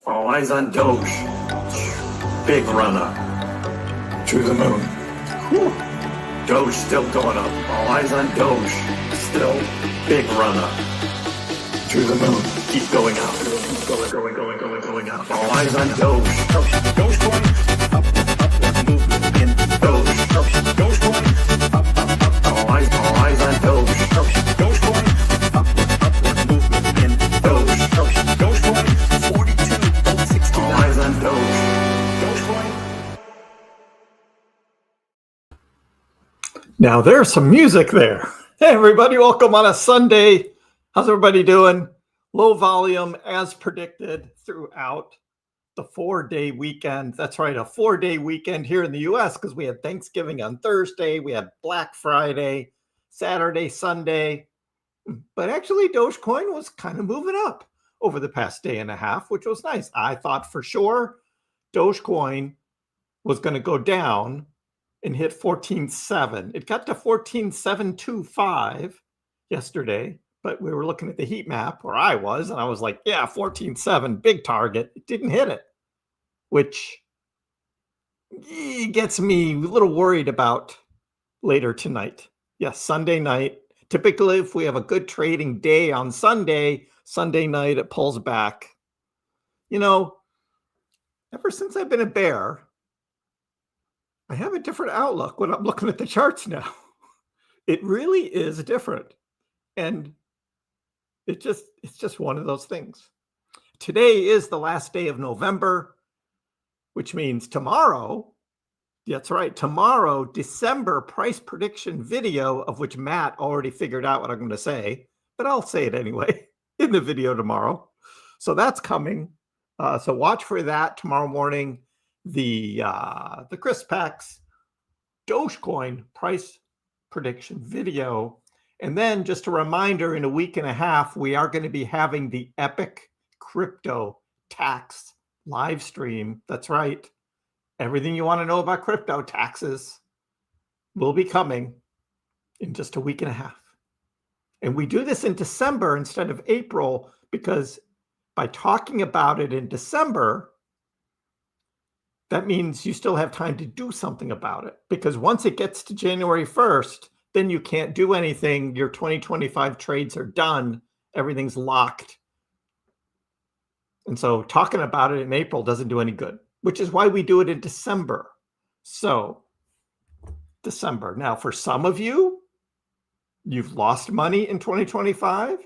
All eyes on Doge. Big run up. To the moon. Whew. Doge still going up. All eyes on Doge. Still big run up. To the moon. Keep going up. Going up. All eyes on Doge. Dogecoin. Upward movement in Doge. Dogecoin. Up. All eyes on Doge. Dogecoin. Upward movement in Doge. Dogecoin. 42.60. All eyes on Doge. Dogecoin. Now there's some music there. Hey everybody, welcome on a Sunday. How's everybody doing? Low volume as predicted throughout the 4-day weekend. That's right, a 4-day weekend here in the US because we had Thanksgiving on Thursday, we had Black Friday, Saturday, Sunday. But actually Dogecoin was kind of moving up over the past day and a half, which was nice. I thought for sure Dogecoin was going to go down and hit 14.7. It got to 14.725 yesterday, but we were looking at the heat map where I was, and I was like, yeah, 14.7, big target. It didn't hit it, which gets me a little worried about later tonight. Yes, Sunday night. Typically, if we have a good trading day on Sunday night, it pulls back. You know, ever since I've been a bear, I have a different outlook when I'm looking at the charts now. It really is different. And it's just one of those things. Today is the last day of November, which means tomorrow, that's right, tomorrow, December price prediction video, of which Matt already figured out what I'm going to say, but I'll say it anyway in the video tomorrow. So that's coming. So watch for that tomorrow morning. The KrissPax Dogecoin price prediction video. And then just a reminder, in a week and a half, we are going to be having the epic crypto tax live stream. That's right. Everything you want to know about crypto taxes will be coming in just a week and a half. And we do this in December instead of April, because by talking about it in December, that means you still have time to do something about it, because once it gets to January 1st, then you can't do anything. Your 2025 trades are done. Everything's locked. And so talking about it in April doesn't do any good, which is why we do it in December. So December. Now, for some of you, you've lost money in 2025,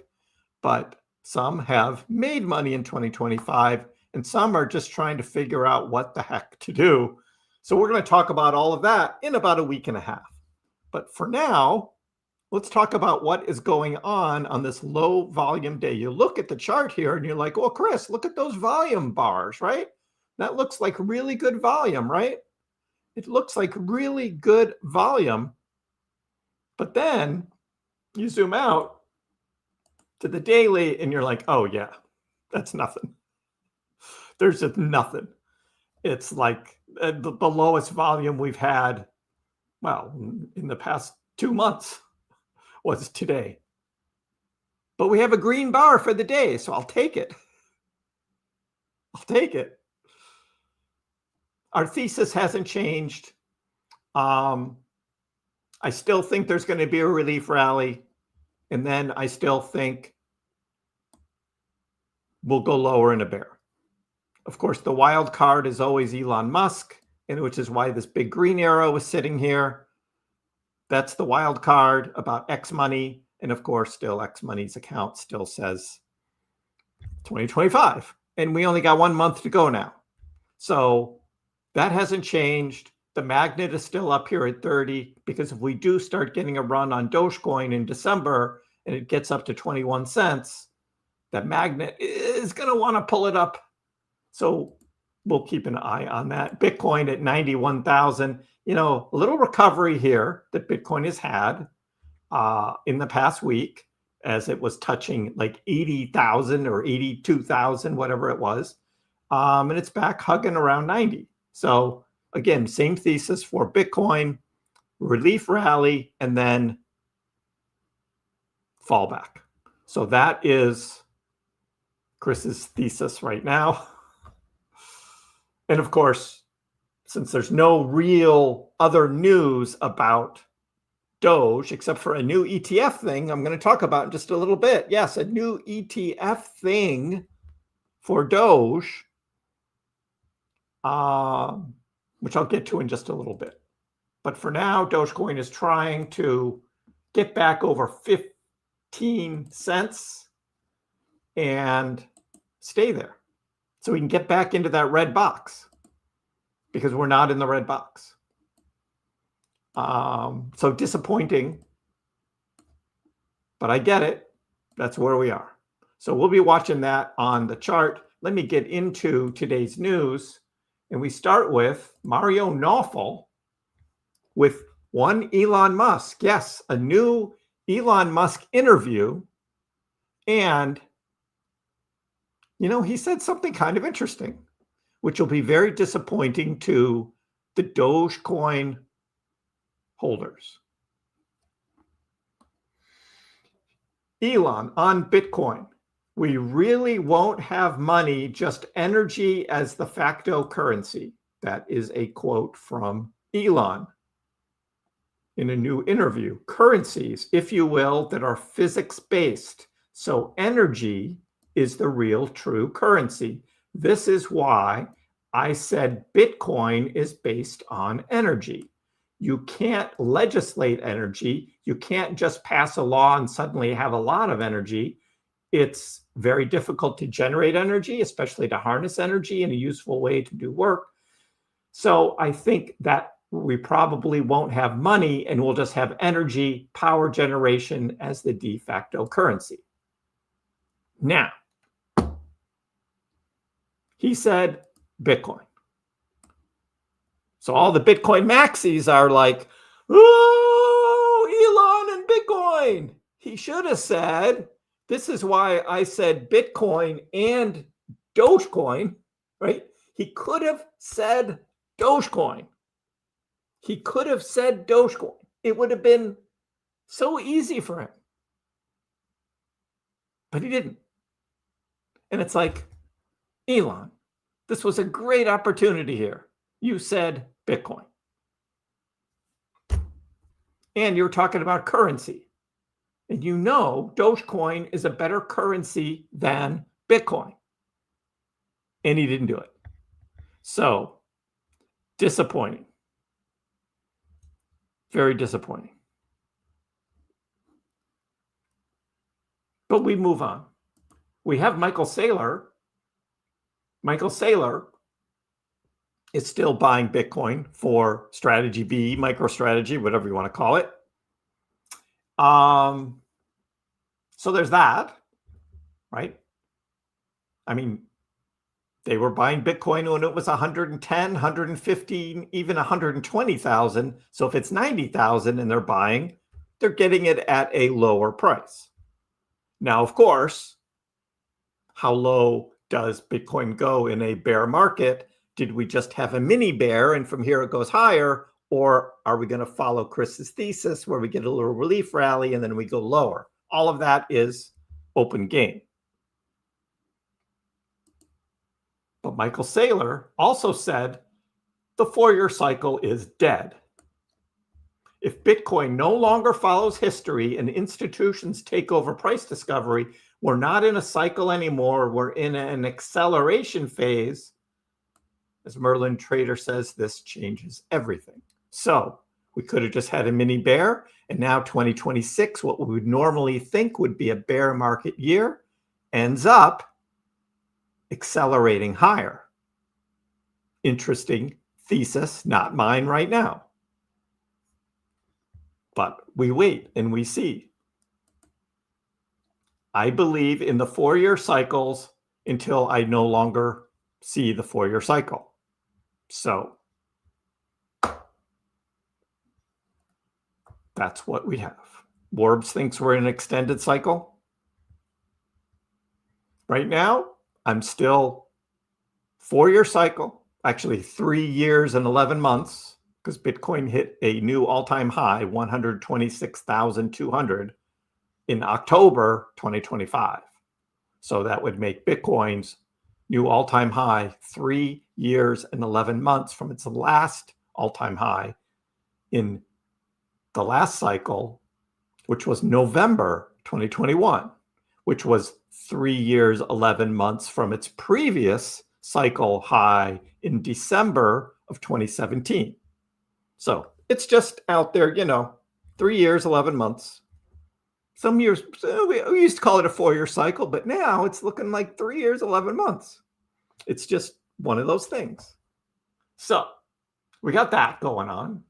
but some have made money in 2025. And some are just trying to figure out what the heck to do. So we're going to talk about all of that in about a week and a half. But for now, let's talk about what is going on this low volume day. You look at the chart here and you're like, oh, Kriss, look at those volume bars, right? That looks like really good volume, right? It looks like really good volume. But then you zoom out to the daily and you're like, oh, yeah, that's nothing. There's just nothing. It's like the lowest volume we've had, well, in the past 2 months was today. But we have a green bar for the day, so I'll take it. I'll take it. Our thesis hasn't changed. I still think there's going to be a relief rally, and then I still think we'll go lower in a bear. Of course, the wild card is always Elon Musk, and which is why this big green arrow is sitting here. That's the wild card about X money. And of course, still X money's account still says 2025. And we only got 1 month to go now. So that hasn't changed. The magnet is still up here at 30, because if we do start getting a run on Dogecoin in December and it gets up to 21 cents, that magnet is going to want to pull it up. So we'll keep an eye on that. Bitcoin at 91,000, you know, a little recovery here that Bitcoin has had in the past week, as it was touching like 80,000 or 82,000, whatever it was. And it's back hugging around 90. So again, same thesis for Bitcoin, relief rally, and then fallback. So that is Kriss's thesis right now. And of course, since there's no real other news about Doge, except for a new ETF thing I'm going to talk about in just a little bit. Yes, a new ETF thing for Doge, which I'll get to in just a little bit. But for now, Dogecoin is trying to get back over 15 cents and stay there. So we can get back into that red box because we're not in the red box. So disappointing, but I get it. That's where we are. So we'll be watching that on the chart. Let me get into today's news. And we start with Mario Nawfal with one Elon Musk. Yes, a new Elon Musk interview. And, you know, he said something kind of interesting, which will be very disappointing to the Dogecoin holders. Elon on Bitcoin. We really won't have money, just energy as the facto currency. That is a quote from Elon in a new interview. Currencies, if you will, that are physics-based. So energy is the real true currency. This is why I said Bitcoin is based on energy. You can't legislate energy. You can't just pass a law and suddenly have a lot of energy. It's very difficult to generate energy, especially to harness energy in a useful way to do work. So I think that we probably won't have money and we'll just have energy, power generation as the de facto currency. Now, he said Bitcoin. So all the Bitcoin maxis are like, oh, Elon and Bitcoin. He should have said, this is why I said Bitcoin and Dogecoin, right? He could have said Dogecoin. He could have said Dogecoin. It would have been so easy for him. But he didn't. And it's like, Elon, this was a great opportunity here. You said Bitcoin. And you're talking about currency. And you know Dogecoin is a better currency than Bitcoin. And he didn't do it. So, disappointing. Very disappointing. But we move on. We have Michael Saylor. Michael Saylor is still buying Bitcoin for strategy B, MicroStrategy, whatever you want to call it. So there's that, right? I mean, they were buying Bitcoin when it was 110, 115, even 120,000. So if it's 90,000 and they're buying, they're getting it at a lower price. Now, of course, how low does Bitcoin go in a bear market? Did we just have a mini bear and from here it goes higher? Or are we going to follow Kriss's thesis where we get a little relief rally and then we go lower? All of that is open game. But Michael Saylor also said the 4-year cycle is dead. If Bitcoin no longer follows history and institutions take over price discovery, we're not in a cycle anymore. We're in an acceleration phase. As Merlin Trader says, this changes everything. So we could have just had a mini bear, and now 2026, what we would normally think would be a bear market year, ends up accelerating higher. Interesting thesis, not mine right now. But we wait and we see. I believe in the 4-year cycles until I no longer see the 4-year cycle. So that's what we have. Warbs thinks we're in an extended cycle. Right now, I'm still 4-year cycle, actually 3 years and 11 months, because Bitcoin hit a new all-time high, 126,200 in October 2025. So that would make Bitcoin's new all-time high, 3 years and 11 months from its last all-time high in the last cycle, which was November 2021, which was 3 years, 11 months from its previous cycle high in December of 2017. So it's just out there, 3 years, 11 months. Some years, we used to call it a 4-year cycle, but now it's looking like 3 years, 11 months. It's just one of those things. So we got that going on.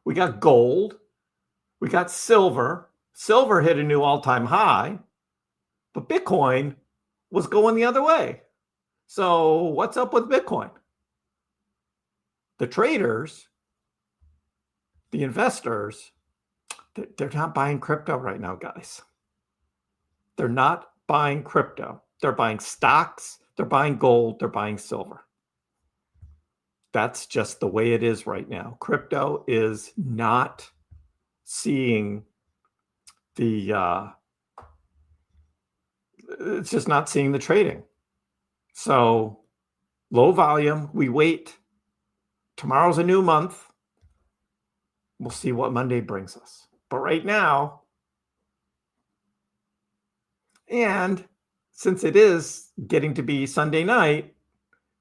We got gold. We got silver. Silver hit a new all-time high, but Bitcoin was going the other way. So what's up with Bitcoin? The traders, the investors, they're not buying crypto right now, guys. They're not buying crypto. They're buying stocks. They're buying gold. They're buying silver. That's just the way it is right now. Crypto is not seeing it's just not seeing the trading. So low volume, we wait. Tomorrow's a new month. We'll see what Monday brings us. But right now, and since it is getting to be Sunday night,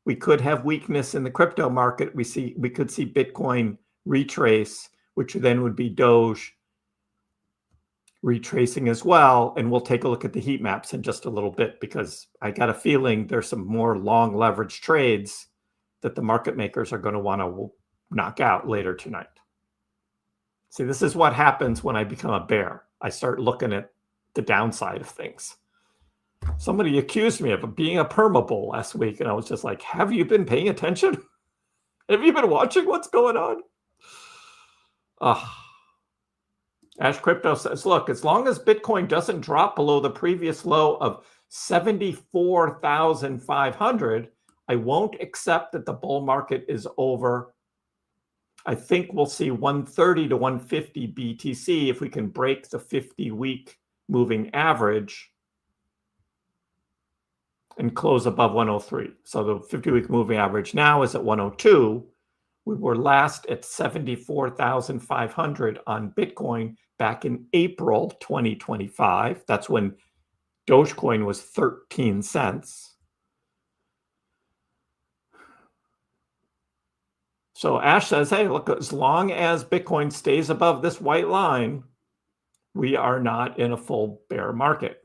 we could have weakness in the crypto market. We could see Bitcoin retrace, which then would be Doge retracing as well. And we'll take a look at the heat maps in just a little bit, because I got a feeling there's some more long leverage trades that the market makers are going to want to knock out later tonight. See, this is what happens when I become a bear. I start looking at the downside of things. Somebody accused me of being a perma-bull last week, and I was just like, have you been paying attention? Have you been watching what's going on? Ash Crypto says, look, as long as Bitcoin doesn't drop below the previous low of 74,500, I won't accept that the bull market is over. I think we'll see 130 to 150 BTC if we can break the 50-week moving average and close above 103. So the 50-week moving average now is at 102. We were last at 74,500 on Bitcoin back in April 2025. That's when Dogecoin was 13 cents. So Ash says, hey, look, as long as Bitcoin stays above this white line, we are not in a full bear market,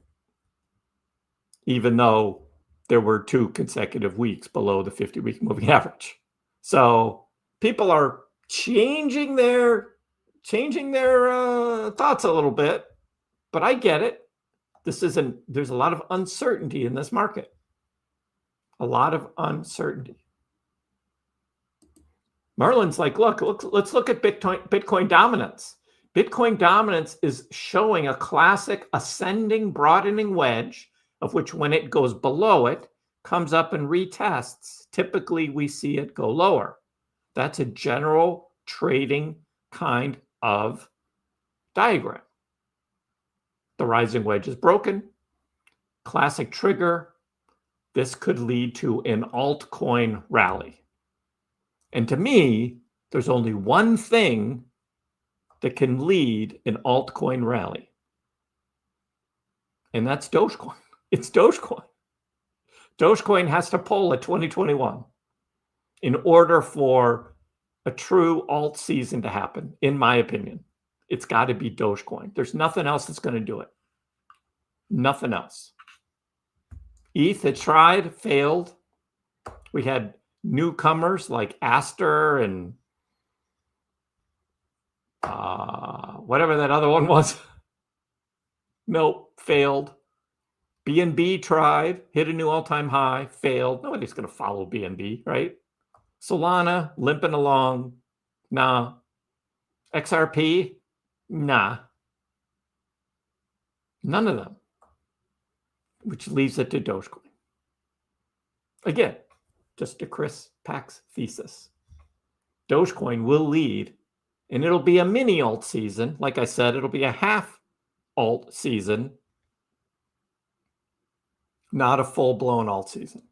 even though there were 2 consecutive weeks below the 50-week moving average. So people are changing their thoughts a little bit, but I get it. There's a lot of uncertainty in this market. A lot of uncertainty. Merlin's like, look, let's look at Bitcoin dominance. Bitcoin dominance is showing a classic ascending, broadening wedge, of which when it goes below it, comes up and retests. Typically, we see it go lower. That's a general trading kind of diagram. The rising wedge is broken. Classic trigger. This could lead to an altcoin rally. And to me, there's only one thing that can lead an altcoin rally. And that's Dogecoin. It's Dogecoin. Dogecoin has to pull at 2021 in order for a true alt season to happen, in my opinion. It's got to be Dogecoin. There's nothing else that's going to do it. Nothing else. ETH had tried, failed. We had newcomers like Aster and whatever that other one was. Nope, failed. BNB tried, hit a new all-time high, failed. Nobody's going to follow BNB, right? Solana, limping along. Nah. XRP? Nah. None of them. Which leaves it to Dogecoin. Again, just a CrissPax thesis. Dogecoin will lead, and it'll be a mini alt season. Like I said, it'll be a half alt season, not a full-blown alt season.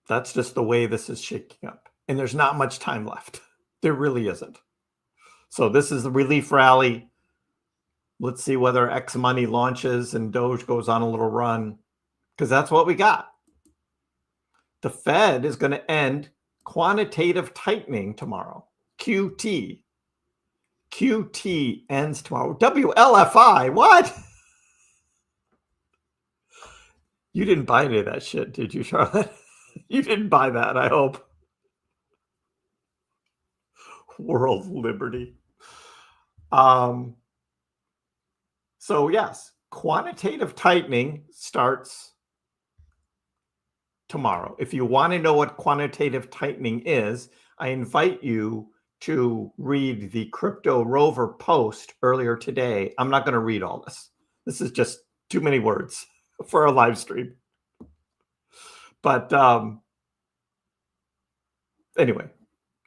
That's just the way this is shaking up. And there's not much time left. There really isn't. So this is the relief rally. Let's see whether X money launches and Doge goes on a little run, because that's what we got. The Fed is going to end quantitative tightening tomorrow. QT. QT ends tomorrow. WLFI, what? You didn't buy any of that shit, did you, Charlotte? You didn't buy that, I hope. World liberty. So yes, quantitative tightening starts tomorrow. If you want to know what quantitative tightening is, I invite you to read the Crypto Rover post earlier today. I'm not going to read all this. This is just too many words for a live stream. But anyway,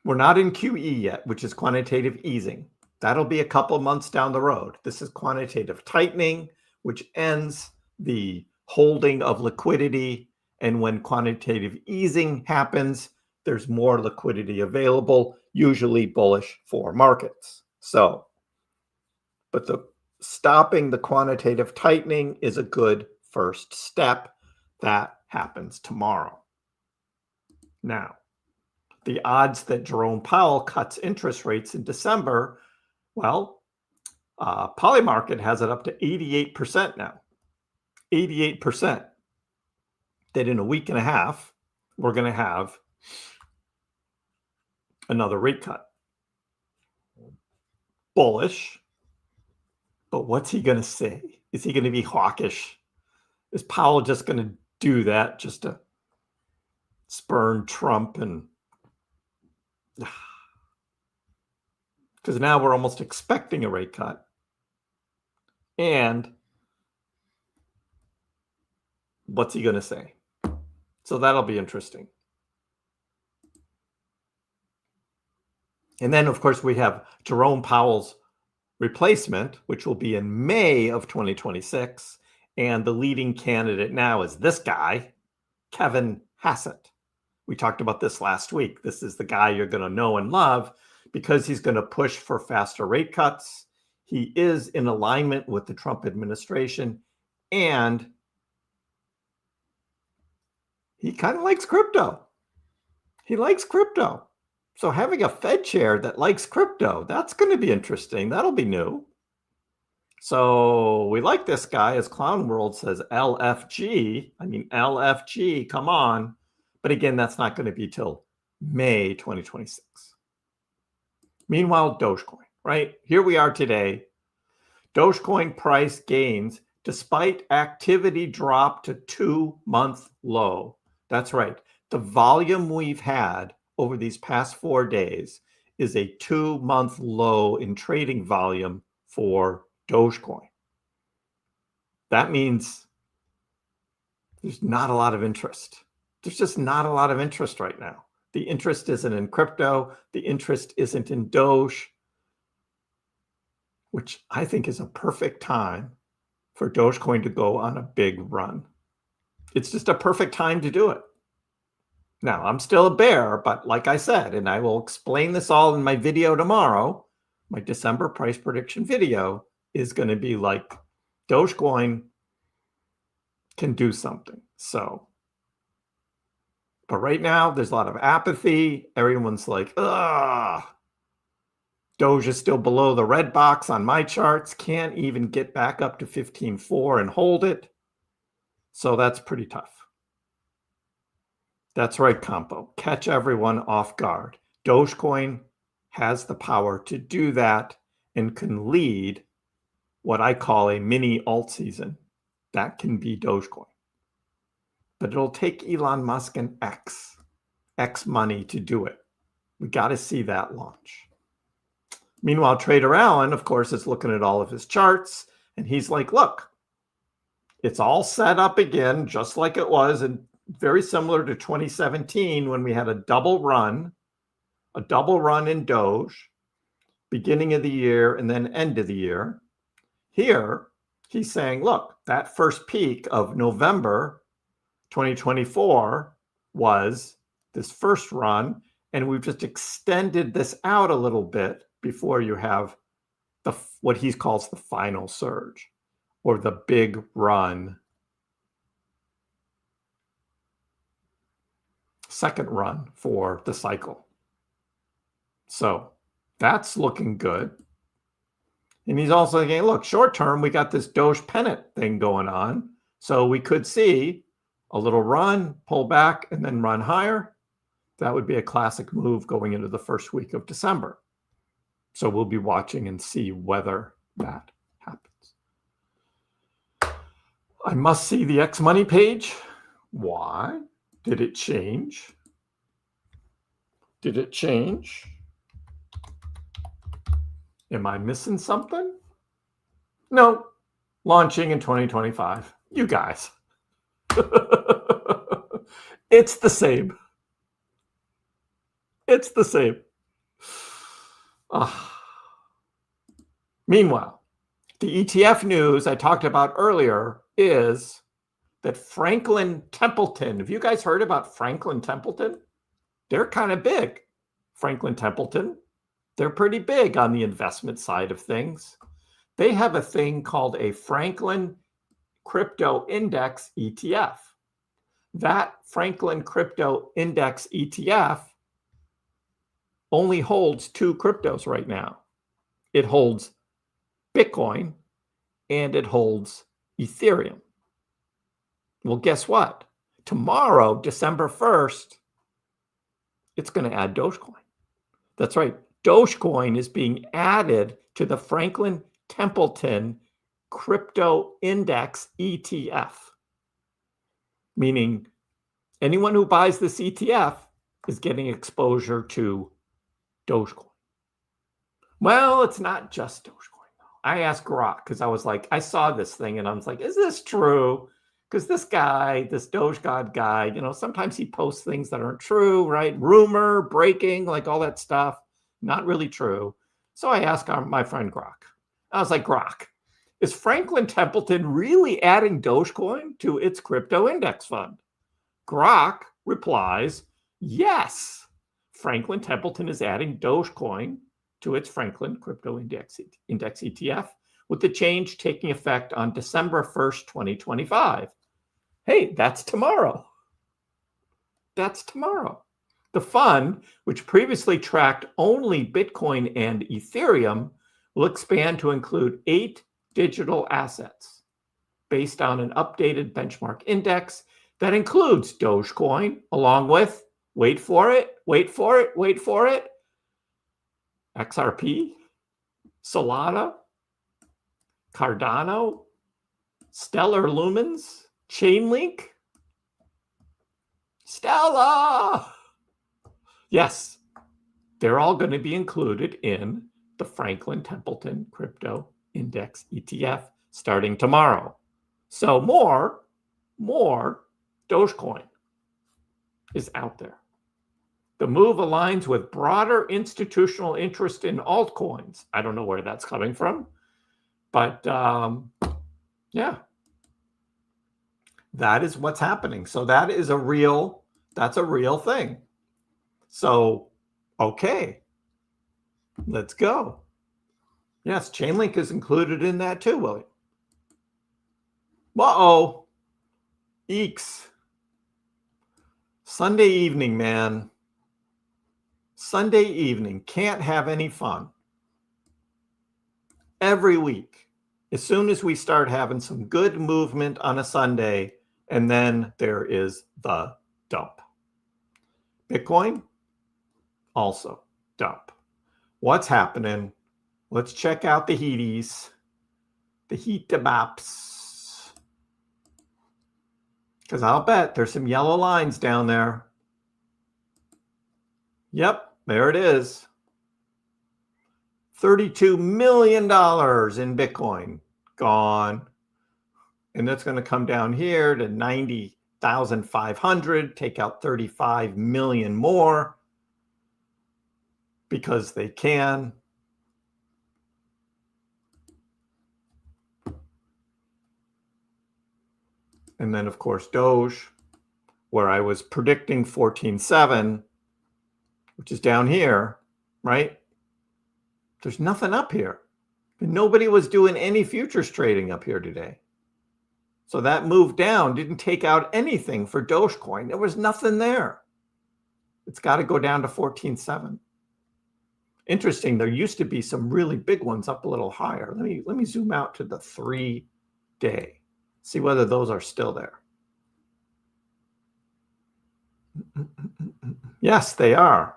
we're not in QE yet, which is quantitative easing. That'll be a couple months down the road. This is quantitative tightening, which ends the holding of liquidity. And when quantitative easing happens, there's more liquidity available, usually bullish for markets. So, but stopping the quantitative tightening is a good first step. That happens tomorrow. Now, the odds that Jerome Powell cuts interest rates in December, well, Polymarket has it up to 88% now. 88%. That in a week and a half, we're going to have another rate cut. Bullish. But what's he going to say? Is he going to be hawkish? Is Powell just going to do that just to spurn Trump? And because now we're almost expecting a rate cut. And what's he going to say? So that'll be interesting. And then, of course, we have Jerome Powell's replacement, which will be in May of 2026. And the leading candidate now is this guy, Kevin Hassett. We talked about this last week. This is the guy you're going to know and love because he's going to push for faster rate cuts. He is in alignment with the Trump administration, and he kind of likes crypto. He likes crypto. So having a Fed chair that likes crypto, that's going to be interesting. That'll be new. So we like this guy, as Clown World says, LFG. I mean, LFG, come on. But again, that's not going to be till May 2026. Meanwhile, Dogecoin, right? Here we are today. Dogecoin price gains despite activity drop to 2-month low. That's right. The volume we've had over these past 4 days is a 2-month low in trading volume for Dogecoin. That means there's not a lot of interest. There's just not a lot of interest right now. The interest isn't in crypto. The interest isn't in Doge, which I think is a perfect time for Dogecoin to go on a big run. It's just a perfect time to do it. Now, I'm still a bear, but like I said, and I will explain this all in my video tomorrow, my December price prediction video is going to be like Dogecoin can do something. So, but right now there's a lot of apathy. Everyone's like, ugh. Doge is still below the red box on my charts. Can't even get back up to 15.4 and hold it. So that's pretty tough. That's right, Compo. Catch everyone off guard. Dogecoin has the power to do that and can lead what I call a mini alt season. That can be Dogecoin. But it'll take Elon Musk and X money to do it. We got to see that launch. Meanwhile, Trader Allen, of course, is looking at all of his charts, and he's like, look, it's all set up again, just like it was, and very similar to 2017 when we had a double run in Doge, beginning of the year and then end of the year. Here, he's saying, look, that first peak of November 2024 was this first run, and we've just extended this out a little bit before you have what he calls the final surge or the big run, second run for the cycle. So that's looking good. And he's also saying, look, short term, we got this Doge pennant thing going on. So we could see a little run, pull back, and then run higher. That would be a classic move going into the first week of December. So we'll be watching and see whether that happens. I must see the X Money page. Why? Did it change? Did it change? Am I missing something? No. Launching in 2025. You guys. It's the same. It's the same. Meanwhile, the ETF news I talked about earlier is that Franklin Templeton, have you guys heard about Franklin Templeton? They're kind of big. Franklin Templeton, they're pretty big on the investment side of things. They have a thing called a Franklin Crypto Index ETF. That Franklin Crypto Index ETF only holds two cryptos right now. It holds Bitcoin and it holds Ethereum. Well, guess what? Tomorrow, December 1st, it's going to add Dogecoin. That's right. Dogecoin is being added to the Franklin Templeton Crypto Index ETF, meaning anyone who buys this ETF is getting exposure to Dogecoin. Well, it's not just Dogecoin, though. I asked Grok because I was like, I saw this thing and I was like, is this true? Because this guy, this Doge God guy, sometimes he posts things that aren't true, right? Rumor, breaking, like all that stuff. Not really true. So I asked my friend Grok. I was like, Grok, is Franklin Templeton really adding Dogecoin to its crypto index fund? Grok replies, yes, Franklin Templeton is adding Dogecoin to its Franklin Crypto Index ETF, with the change taking effect on December 1st, 2025. Hey, that's tomorrow. That's tomorrow. The fund, which previously tracked only Bitcoin and Ethereum, will expand to include 8 digital assets based on an updated benchmark index that includes Dogecoin, along with, wait for it, XRP, Solana, Cardano, Stellar Lumens, Chainlink, Stella. Yes, they're all going to be included in the Franklin Templeton Crypto Index ETF starting tomorrow. So more Dogecoin is out there. The move aligns with broader institutional interest in altcoins. I don't know where that's coming from, but yeah, that is what's happening. So that's a real thing. So, okay, let's go. Yes, Chainlink is included in that too, William. Uh-oh. Eeks. Sunday evening, man. Sunday evening. Can't have any fun. Every week, as soon as we start having some good movement on a Sunday, and then there is the dump. Bitcoin, also dump. What's happening? Let's check out the heaties, the heat-a-bops. Because I'll bet there's some yellow lines down there. Yep, there it is. $32 million in Bitcoin gone. And that's going to come down here to 90,500, take out 35 million more because they can. And then, of course, Doge where I was predicting 14.7, which is down here, right? There's nothing up here. Nobody was doing any futures trading up here today. So that move down didn't take out anything for Dogecoin. There was nothing there. It's got to go down to 14.7. Interesting. There used to be some really big ones up a little higher. Let me zoom out to the 3-day. See whether those are still there. Yes, they are.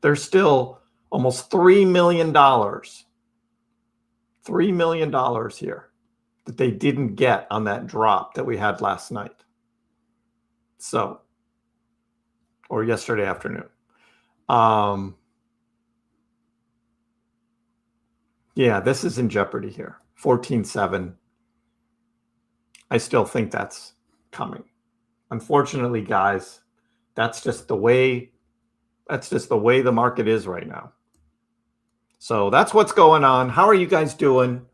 They're still almost $3 million. $3 million here that they didn't get on that drop that we had last night. So, or yesterday afternoon. Yeah, this is in jeopardy here. 14.7. I still think that's coming. Unfortunately, guys, that's just the way the market is right now. So that's what's going on. How are you guys doing?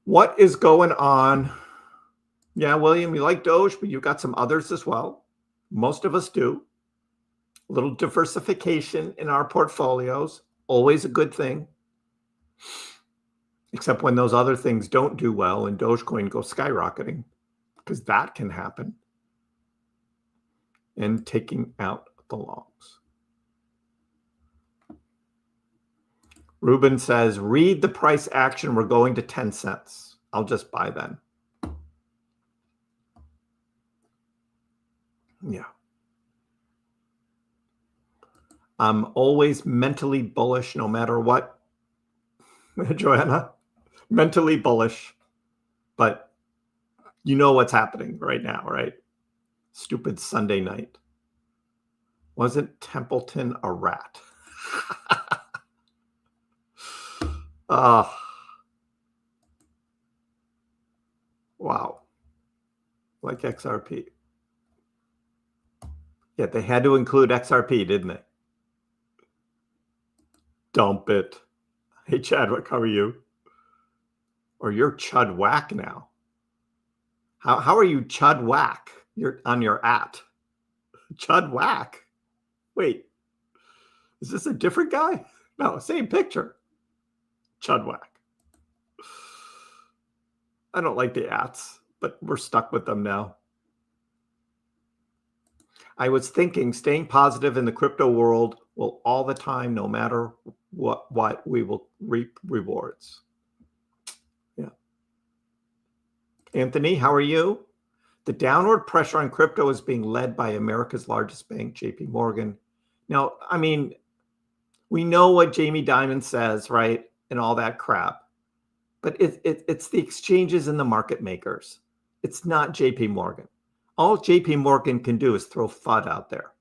What is going on? Yeah, William, you like Doge, but you've got some others as well. Most of us do. A little diversification in our portfolios, always a good thing. Except when those other things don't do well and Dogecoin goes skyrocketing, because that can happen. And taking out the longs. Ruben says, read the price action. We're going to 10 cents. I'll just buy then. Yeah. I'm always mentally bullish no matter what. Joanna, mentally bullish. But you know what's happening right now, right? Stupid Sunday night. Wasn't Templeton a rat? Wow. Like XRP. Yeah, they had to include XRP, didn't they? Dump it. Hey, Chadwick, how are you? Or you're Chud Whack now. How are you Chud Whack? You're on your at. Chud Whack. Wait, is this a different guy? No, same picture. Chud Whack. I don't like the ats, but we're stuck with them now. I was thinking staying positive in the crypto world will all the time, no matter what we will reap rewards. Yeah. Anthony, how are you? The downward pressure on crypto is being led by America's largest bank, JP Morgan. Now, I mean, we know what Jamie Dimon says, right? And all that crap. But it's the exchanges and the market makers. It's not JP Morgan. All JP Morgan can do is throw FUD out there.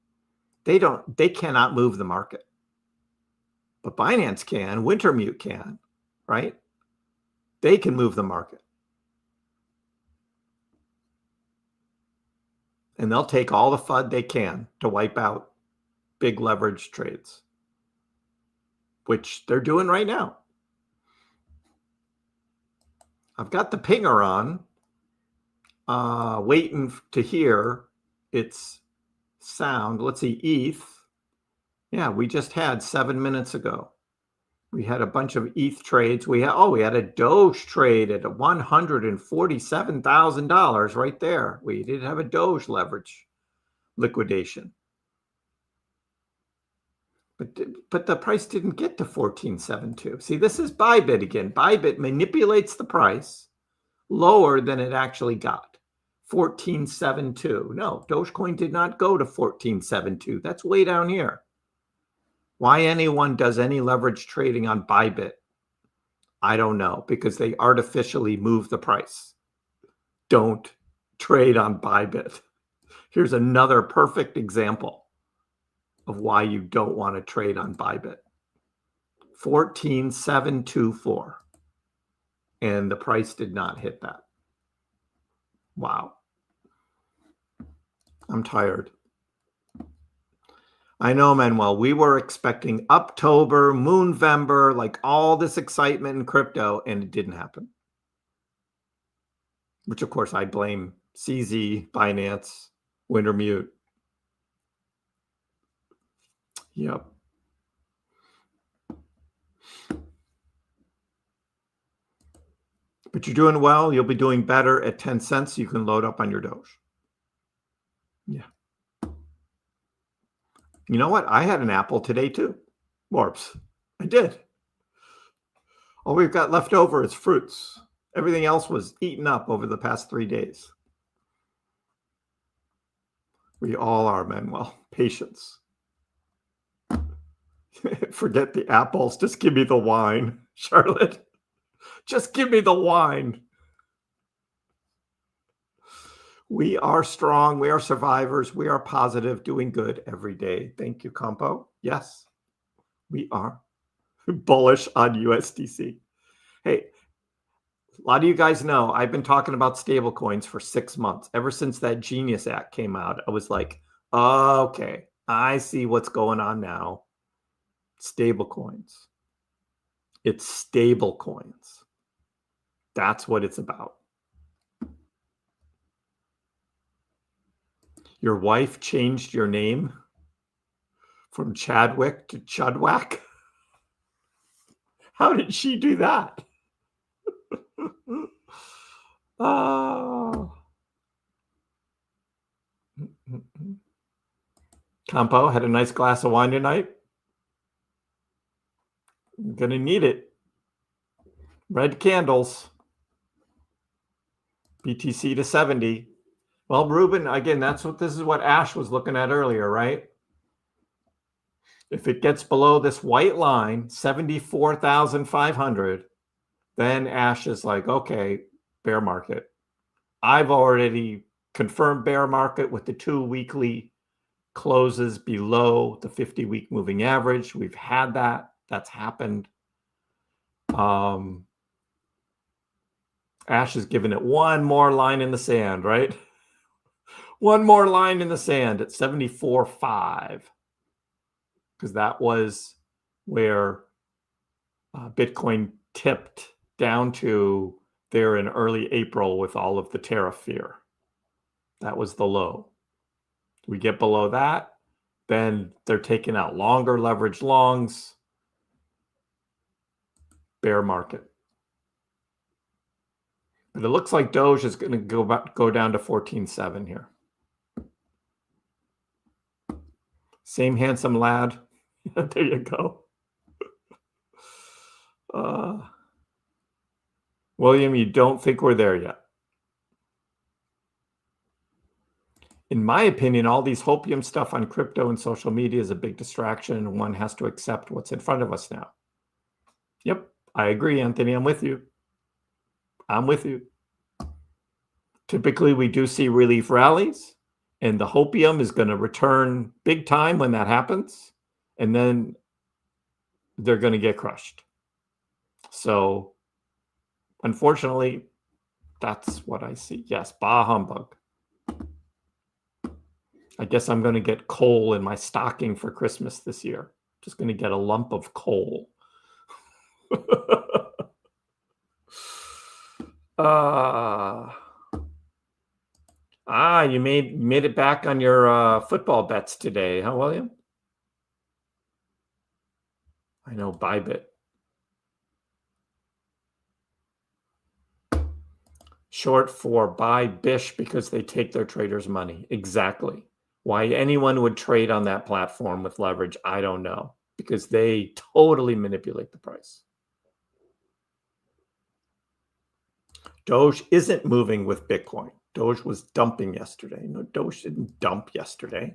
They cannot move the market. But Binance can, Wintermute can, right? They can move the market. And they'll take all the FUD they can to wipe out big leverage trades, which they're doing right now. I've got the pinger on, waiting to hear its sound. Let's see, ETH. Yeah, we just had 7 minutes ago. We had a bunch of ETH trades. We had a Doge trade at $147,000 right there. We did have a Doge leverage liquidation. But the price didn't get to 14.72. See, this is Bybit again. Bybit manipulates the price lower than it actually got. 14.72. No, Dogecoin did not go to 14.72. That's way down here. Why anyone does any leverage trading on Bybit, I don't know, because they artificially move the price. Don't trade on Bybit. Here's another perfect example of why you don't want to trade on Bybit. 14.724. And the price did not hit that. Wow. I'm tired. I know, Manuel, we were expecting Uptober, Moonvember, like all this excitement in crypto, and it didn't happen. Which, of course, I blame CZ, Binance, Wintermute. Yep. But you're doing well. You'll be doing better at 10 cents. You can load up on your Doge. Yeah. You know what? I had an apple today too. Warps. I did. All we've got left over is fruits. Everything else was eaten up over the past 3 days. We all are, Manuel. Patience. Forget the apples. Just give me the wine, Charlotte. Just give me the wine. We are strong. We are survivors. We are positive, doing good every day. Thank you, Compo. Yes, we are bullish on USDC. Hey, a lot of you guys know I've been talking about stable coins for 6 months. Ever since that Genius Act came out, I was like, okay, I see what's going on now. Stable coins. It's stable coins. That's what it's about. Your wife changed your name from Chadwick to Chudwack? How did she do that? Campo had a nice glass of wine tonight. I'm gonna need it. Red candles. BTC to 70. Well, Ruben, again, this is what Ash was looking at earlier, right? If it gets below this white line, 74,500, then Ash is like, okay, bear market. I've already confirmed bear market with the 2 weekly closes below the 50-week moving average. We've had that. That's happened. Ash is giving it one more line in the sand, right? One more line in the sand at 74.5, because that was where Bitcoin tipped down to there in early April with all of the tariff fear. That was the low. We get below that, then they're taking out longer leverage longs. Bear market. But it looks like Doge is going to go down to 14.7 here. Same handsome lad. There you go. William, you don't think we're there yet? In my opinion, all these hopium stuff on crypto and social media is a big distraction, and one has to accept what's in front of us now. Yep, I agree, Anthony. I'm with you. I'm with you. Typically, we do see relief rallies, and the hopium is going to return big time when that happens, and then they're going to get crushed. So, unfortunately, that's what I see. Yes, bah humbug. I guess I'm going to get coal in my stocking for Christmas this year. Just going to get a lump of coal. You made it back on your football bets today, huh, William? I know, Bybit. Short for buy Bish because they take their traders' money. Exactly. Why anyone would trade on that platform with leverage, I don't know. Because they totally manipulate the price. Doge isn't moving with Bitcoin. Doge was dumping yesterday. No, Doge didn't dump yesterday.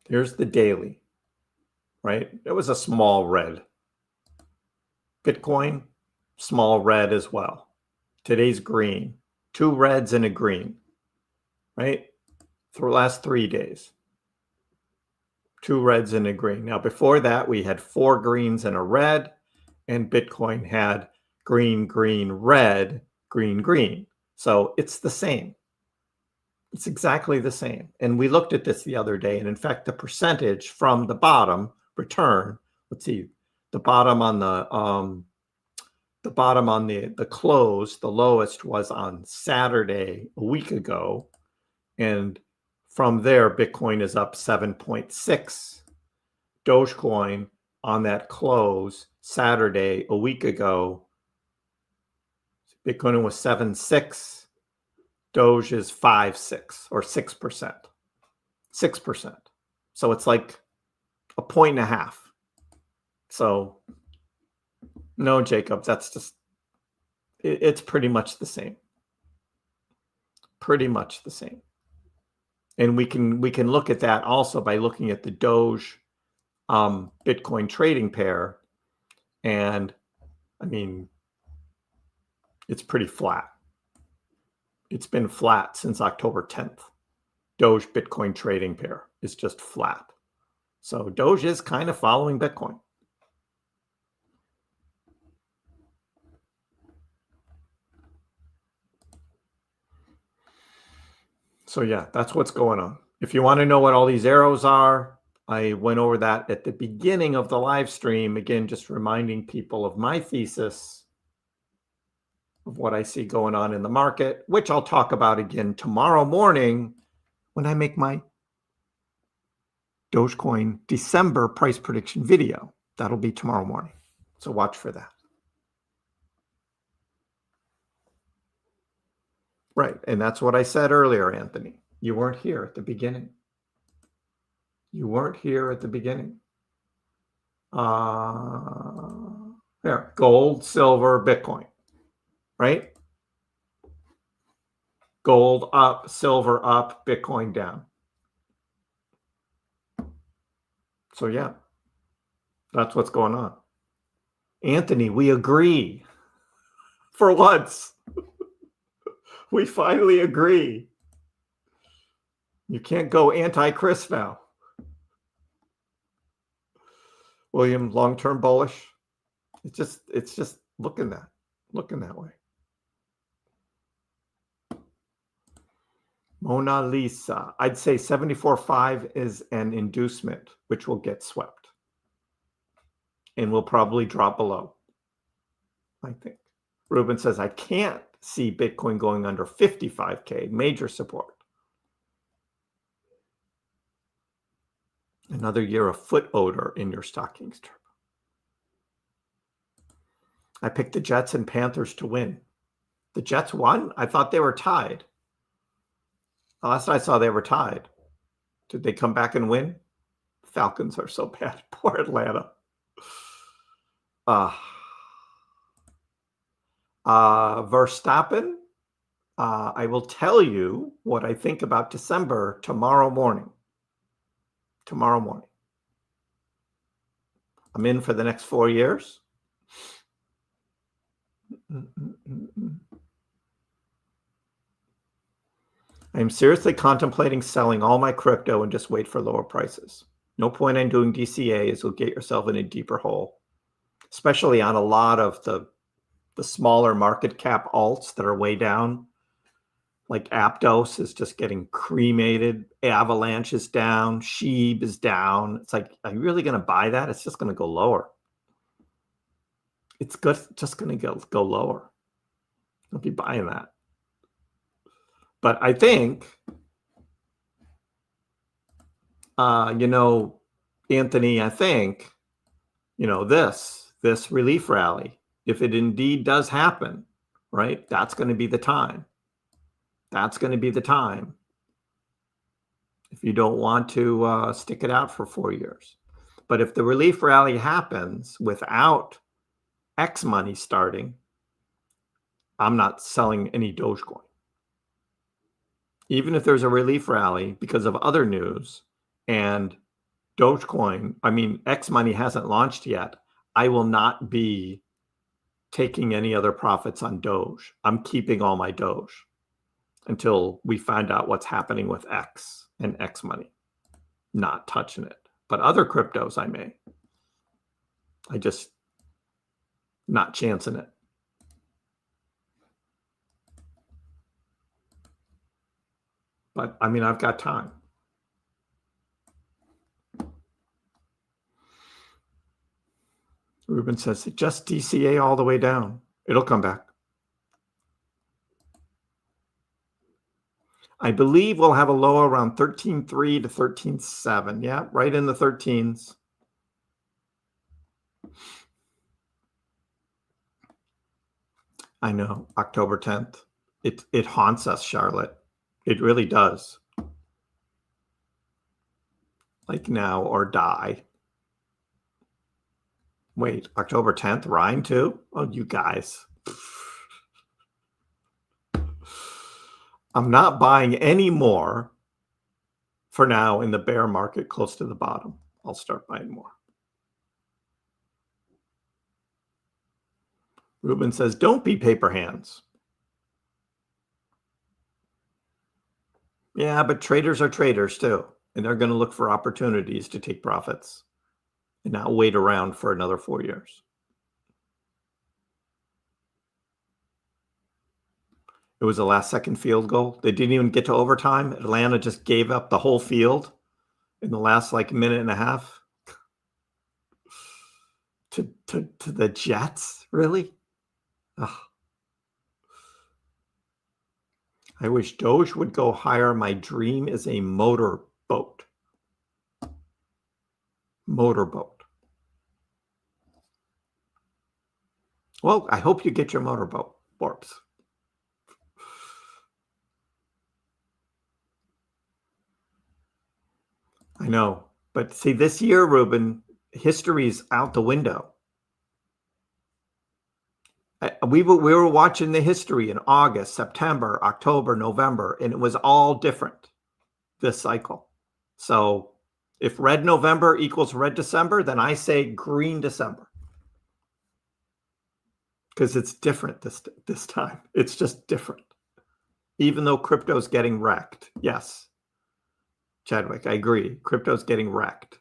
Here's the daily, right? It was a small red. Bitcoin, small red as well. Today's green. 2 reds and a green, right? For the last 3 days. 2 reds and a green. Now, before that, we had 4 greens and a red, and Bitcoin had green, green, red, green, green. So it's the same. It's exactly the same. And we looked at this the other day, and in fact, the percentage from the bottom return, let's see, the bottom on the the bottom on the close, the lowest was on Saturday a week ago. And from there, Bitcoin is up 7.6. Dogecoin on that close Saturday a week ago, Bitcoin was 7.6. Doge is 5.6 or 6%. 6%. So it's like a 1.5. So no, Jacob, that's just, it's pretty much the same. Pretty much the same. And we can look at that also by looking at the Doge Bitcoin trading pair. And I mean, it's pretty flat. It's been flat since October 10th. Doge Bitcoin trading pair is just flat. So Doge is kind of following Bitcoin. So yeah, that's what's going on. If you want to know what all these arrows are, I went over that at the beginning of the live stream. Again, just reminding people of my thesis of what I see going on in the market, which I'll talk about again tomorrow morning when I make my Dogecoin December price prediction video. That'll be tomorrow morning. So watch for that. Right. And that's what I said earlier, Anthony. You weren't here at the beginning. You weren't here at the beginning. There, gold, silver, Bitcoin, right? Gold up, silver up, Bitcoin down. So yeah, that's what's going on. Anthony, we agree. For once, we finally agree. You can't go anti-Kriss now. William, long-term bullish. It's just looking that way. Mona Lisa, I'd say 74.5 is an inducement, which will get swept. And will probably drop below, I think. Ruben says, I can't see Bitcoin going under 55K, major support. Another year of foot odor in your stockings. I picked the Jets and Panthers to win. The Jets won? I thought they were tied. Last I saw, they were tied. Did they come back and win? Falcons are so bad. Poor Atlanta. Verstappen, I will tell you what I think about December tomorrow morning. Tomorrow morning. I'm in for the next 4 years. I'm seriously contemplating selling all my crypto and just wait for lower prices. No point in doing DCA, as you'll get yourself in a deeper hole, especially on a lot of the smaller market cap alts that are way down. Like Aptos is just getting cremated. Avalanche is down. Sheeb is down. It's like, are you really going to buy that? It's just going to go lower. It's just going to go lower. Don't be buying that. But I think, Anthony, I think, this relief rally, if it indeed does happen, right, that's going to be the time. That's going to be the time if you don't want to stick it out for 4 years. But if the relief rally happens without X money starting, I'm not selling any Dogecoin. Even if there's a relief rally because of other news and Dogecoin, X money hasn't launched yet, I will not be taking any other profits on Doge. I'm keeping all my Doge until we find out what's happening with X and X money. Not touching it. But other cryptos I may. I just not chancing it. But I've got time. Ruben says, just DCA all the way down. It'll come back. I believe we'll have a low around 13.3 to 13.7. Yeah, right in the 13s. I know, October 10th. It haunts us, Charlotte. It really does. Like now or die. Wait, October 10th, Rhine too? Oh, you guys. I'm not buying any more for now in the bear market close to the bottom. I'll start buying more. Ruben says, don't be paper hands. Yeah, but traders are traders too. And they're going to look for opportunities to take profits and not wait around for another 4 years. It was a last-second field goal. They didn't even get to overtime. Atlanta just gave up the whole field in the last minute and a half to the Jets. Really? Ugh. I wish Doge would go higher. My dream is a motorboat. Motorboat. Well, I hope you get your motorboat, Forbes. I know. But see, this year, Ruben, history's out the window. We were watching the history in August, September, October, November, and it was all different this cycle. So if red November equals red December, then I say green December. Because it's different this time. It's just different. Even though crypto's getting wrecked. Yes. Chadwick, I agree. Crypto's getting wrecked.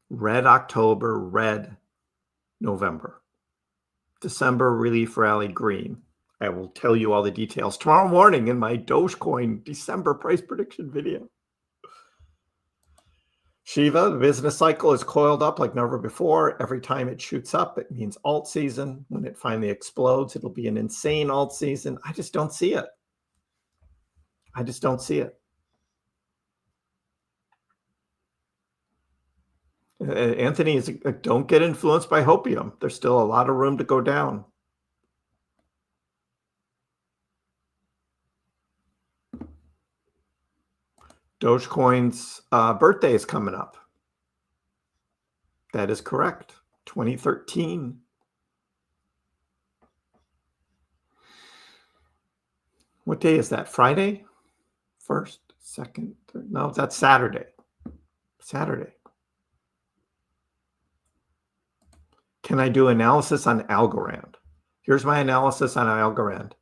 Red October, red November. December relief rally, green. I will tell you all the details tomorrow morning in my Dogecoin December price prediction video. Shiva, the business cycle is coiled up like never before. Every time it shoots up, it means alt season. When it finally explodes, it'll be an insane alt season. I just don't see it. I just don't see it. Anthony is, don't get influenced by hopium. There's still a lot of room to go down. Dogecoin's birthday is coming up. That is correct. 2013. What day is that? Friday? First, second, third? No, that's Saturday. Saturday. Can I do analysis on Algorand? Here's my analysis on Algorand.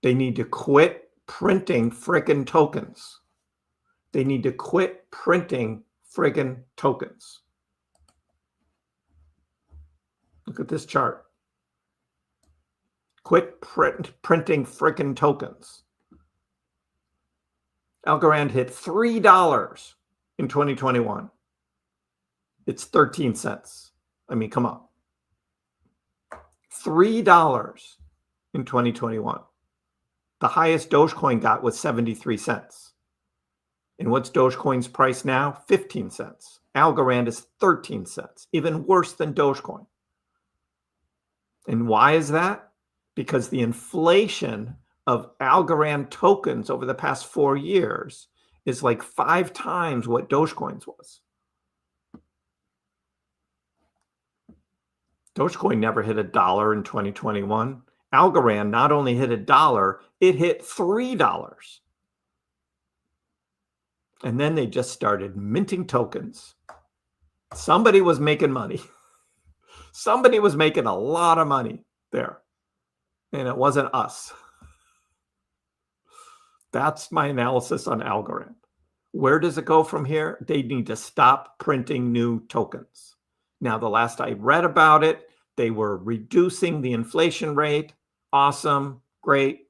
They need to quit printing friggin' tokens. They need to quit printing friggin' tokens. Look at this chart. Quit printing friggin' tokens. Algorand hit $3 in 2021. It's 13 cents. I mean, come on. $3 in 2021. The highest Dogecoin got was 73 cents. And what's Dogecoin's price now? 15 cents. Algorand is 13 cents, even worse than Dogecoin. And why is that? Because the inflation of Algorand tokens over the past 4 years is like 5 times what Dogecoin's was. Dogecoin never hit $1 in 2021. Algorand not only hit $1, it hit $3. And then they just started minting tokens. Somebody was making money. Somebody was making a lot of money there. And it wasn't us. That's my analysis on Algorand. Where does it go from here? They need to stop printing new tokens. Now, the last I read about it, they were reducing the inflation rate. Awesome, great.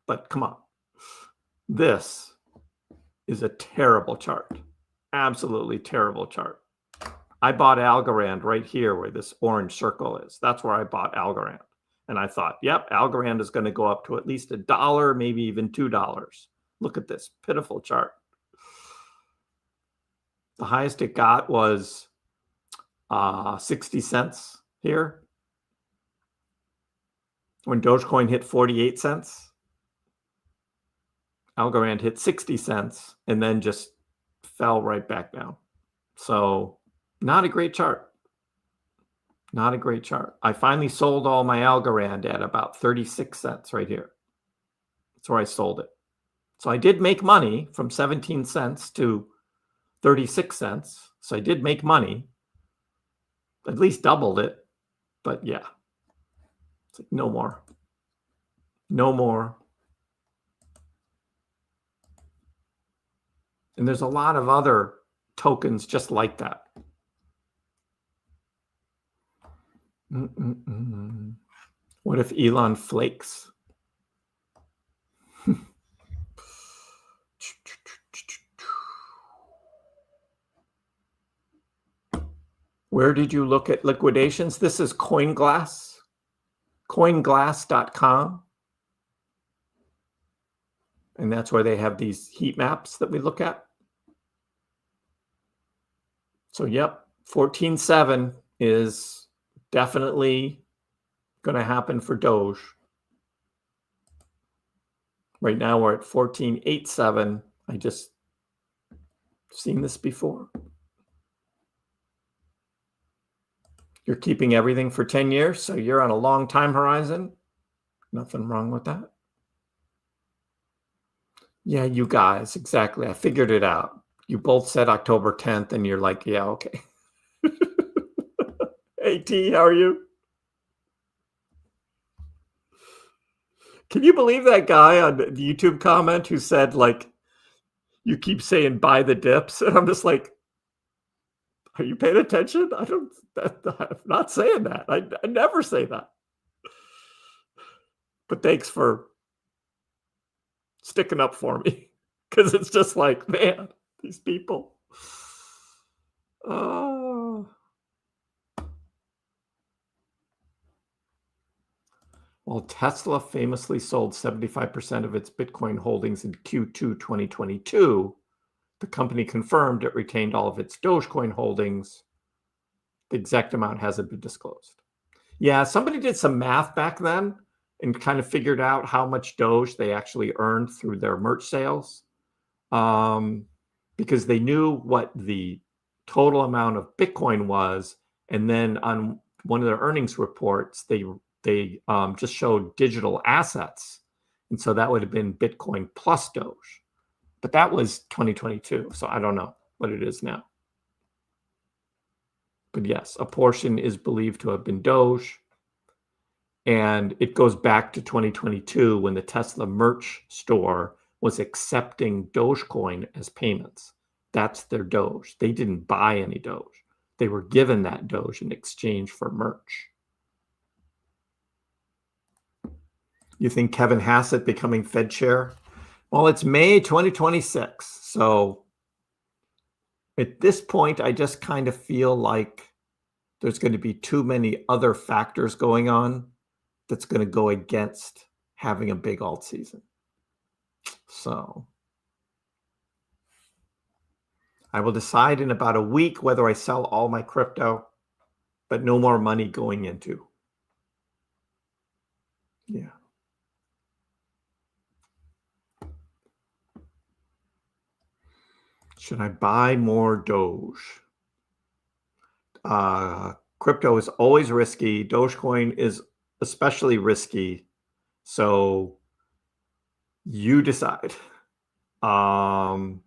But come on. This is a terrible chart. Absolutely terrible chart. I bought Algorand right here where this orange circle is. That's where I bought Algorand. And I thought, yep, Algorand is going to go up to at least $1, maybe even $2. Look at this pitiful chart. The highest it got was 60 cents here. When Dogecoin hit 48 cents, Algorand hit 60 cents and then just fell right back down. So not a great chart. Not a great chart. I finally sold all my Algorand at about 36 cents right here. That's where I sold it. So I did make money from 17 cents to 36 cents. So I did make money, at least doubled it. But yeah, it's like no more. No more. And there's a lot of other tokens just like that. What if Elon flakes? Where did you look at liquidations? This is CoinGlass, coinglass.com. And that's where they have these heat maps that we look at. So, yep, 14.7 is definitely going to happen for Doge. Right now we're at 14.87. I just seen this before. You're keeping everything for 10 years, so you're on a long time horizon. Nothing wrong with that. Yeah, you guys, exactly. I figured it out. You both said October 10th, and you're like, yeah, okay. Hey, T, how are you? Can you believe that guy on the YouTube comment who said, like, you keep saying buy the dips? And I'm just like, are you paying attention? I'm not saying that. I never say that. But thanks for sticking up for me, because it's just like, man, these people. Oh. While Tesla famously sold 75% of its Bitcoin holdings in Q2 2022, the company confirmed it retained all of its Dogecoin holdings. The exact amount hasn't been disclosed. Yeah, somebody did some math back then and kind of figured out how much Doge they actually earned through their merch sales, because they knew what the total amount of Bitcoin was. And then on one of their earnings reports, they just showed digital assets. And so that would have been Bitcoin plus Doge. But that was 2022. So I don't know what it is now. But yes, a portion is believed to have been Doge. And it goes back to 2022 when the Tesla merch store was accepting Dogecoin as payments. That's their Doge. They didn't buy any Doge. They were given that Doge in exchange for merch. You think Kevin Hassett becoming Fed chair? Well, it's May 2026. So at this point, I just kind of feel like there's going to be too many other factors going on that's going to go against having a big alt season. So I will decide in about a week whether I sell all my crypto, but no more money going into. Yeah. Should I buy more Doge? Crypto is always risky. Dogecoin is especially risky. So you decide. What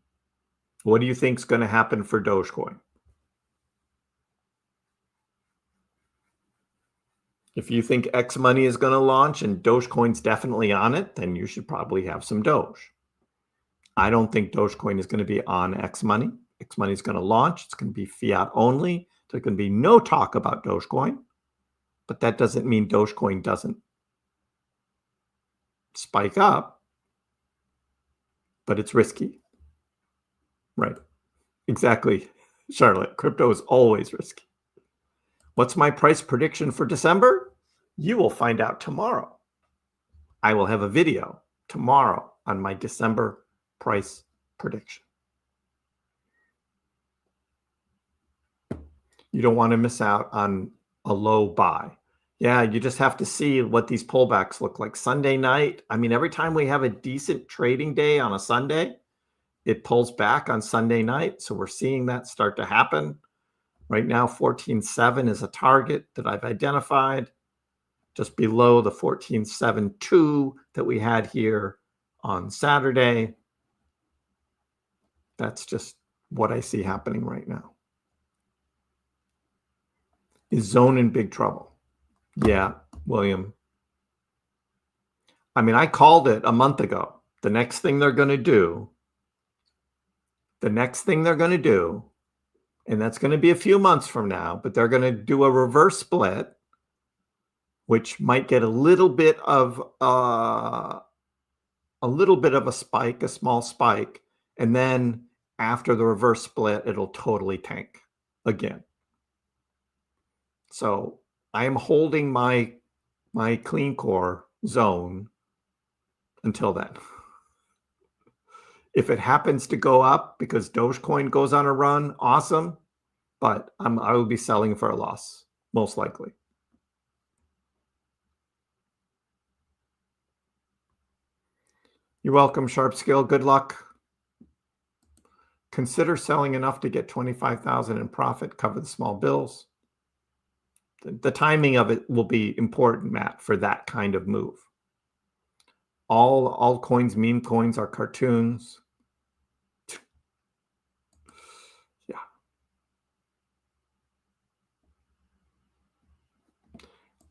do you think is going to happen for Dogecoin? If you think X money is going to launch and Dogecoin's definitely on it, then you should probably have some Doge. I don't think Dogecoin is going to be on X money. X money is going to launch. It's going to be fiat only. There's going to be no talk about Dogecoin. But that doesn't mean Dogecoin doesn't spike up. But it's risky. Right. Exactly. Charlotte, crypto is always risky. What's my price prediction for December? You will find out tomorrow. I will have a video tomorrow on my December price prediction. You don't want to miss out on a low buy. Yeah, you just have to see what these pullbacks look like. Sunday night, I mean, every time we have a decent trading day on a Sunday, it pulls back on Sunday night. So we're seeing that start to happen. Right now, 14.7 is a target that I've identified, just below the 14.72 that we had here on Saturday. That's just what I see happening right now. Is Zone in big trouble? Yeah, William. I mean, I called it a month ago. The next thing they're going to do, and that's going to be a few months from now, but they're going to do a reverse split, which might get a little bit of a spike, a small spike, and then after the reverse split, it'll totally tank again. So I am holding my clean core zone until then. If it happens to go up because Dogecoin goes on a run, awesome. But I will be selling for a loss, most likely. You're welcome, Sharp Skill. Good luck. Consider selling enough to get $25,000 in profit, cover the small bills. The timing of it will be important, Matt, for that kind of move. All altcoins, meme coins are cartoons. Yeah.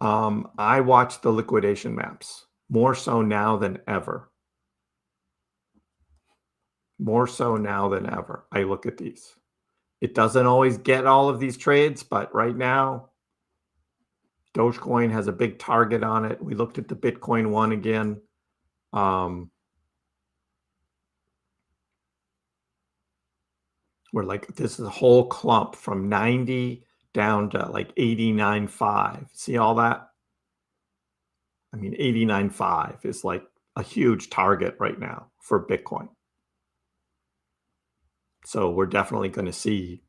I watch the liquidation maps more so now than ever. More so now than ever. I look at these. It doesn't always get all of these trades, but right now, Dogecoin has a big target on it. We looked at the Bitcoin one again. We're like, this is a whole clump from 90 down to like 89.5. See all that? I mean, 89.5 is like a huge target right now for Bitcoin. So we're definitely going to see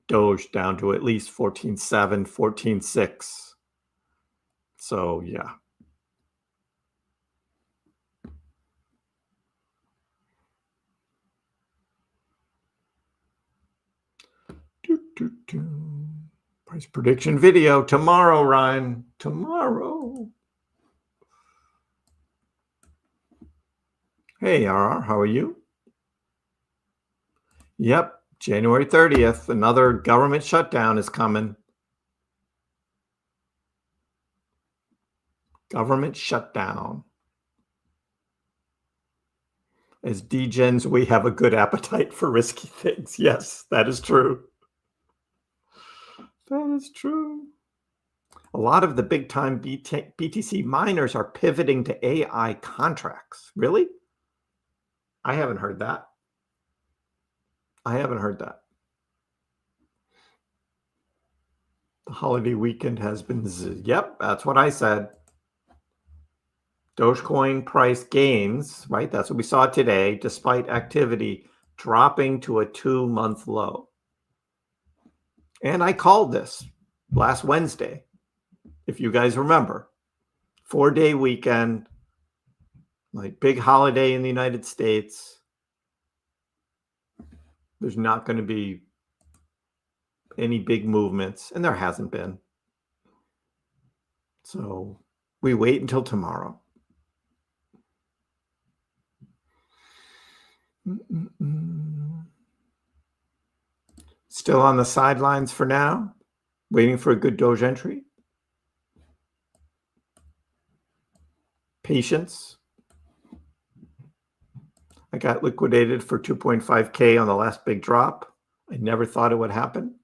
Doge down to at least 14.7, 14.6. So yeah. Price prediction video tomorrow, Ryan. Tomorrow. Hey, RR, how are you? Yep, January 30th, another government shutdown is coming. Government shutdown. As degens, we have a good appetite for risky things. Yes, that is true. That is true. A lot of the big-time BTC miners are pivoting to AI contracts. Really? I haven't heard that. The holiday weekend has been... Yep, that's what I said. Dogecoin price gains, right? That's what we saw today, despite activity dropping to a 2-month low. And I called this last Wednesday, if you guys remember. 4-day weekend, like big holiday in the United States. There's not going to be any big movements, and there hasn't been. So we wait until tomorrow. Still on the sidelines for now, waiting for a good Doge entry. Patience. I got liquidated for 2.5K on the last big drop. I never thought it would happen.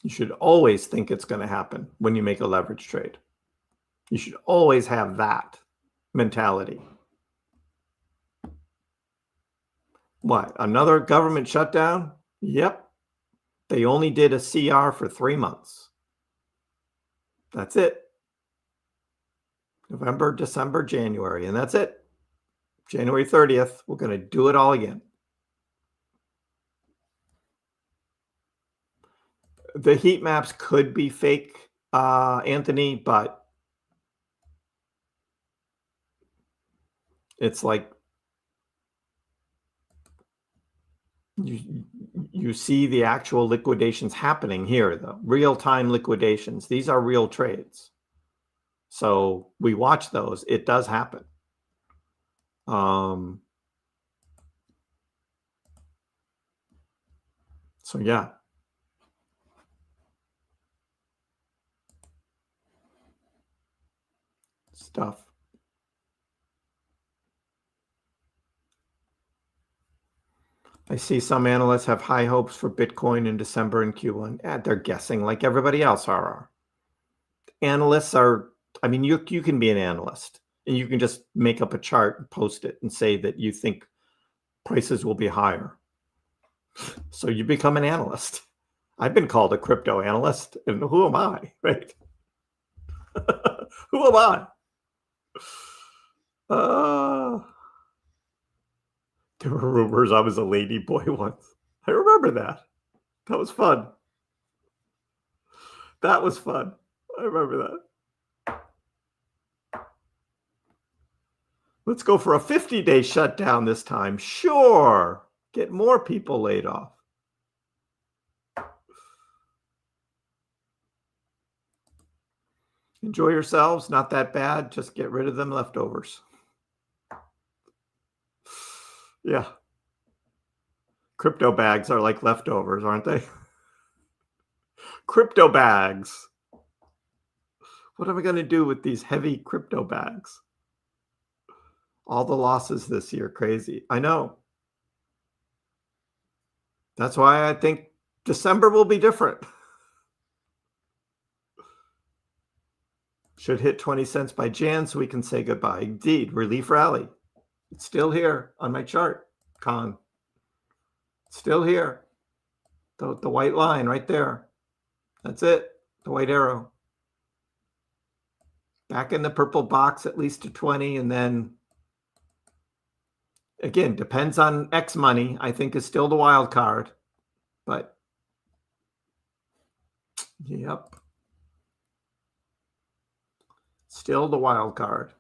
You should always think it's going to happen when you make a leverage trade. You should always have that mentality. What? Another government shutdown? Yep. They only did a CR for 3 months. That's it. November, December, January, and that's it. January 30th, we're going to do it all again. The heat maps could be fake, Anthony, but it's like you see the actual liquidations happening here, though. Real-time liquidations. These are real trades. So we watch those. It does happen. So yeah. Stuff. I see some analysts have high hopes for Bitcoin in December and Q1. They're guessing like everybody else are. Analysts are, I mean, you can be an analyst and you can just make up a chart and post it and say that you think prices will be higher. So you become an analyst. I've been called a crypto analyst, and who am I, right? Who am I? There were rumors I was a lady boy once. I remember that. That was fun. That was fun. I remember that. Let's go for a 50-day shutdown this time. Sure. Get more people laid off. Enjoy yourselves. Not that bad. Just get rid of them leftovers. Yeah. Crypto bags are like leftovers, aren't they? Crypto bags. What am I going to do with these heavy crypto bags? All the losses this year, crazy. I know. That's why I think December will be different. Should hit 20 cents by Jan so we can say goodbye. Indeed, relief rally. It's still here on my chart, Con. Still here. The white line right there. That's it. The white arrow. Back in the purple box at least to 20, and then again, depends on X money, I think is still the wild card. But yep. Still the wild card.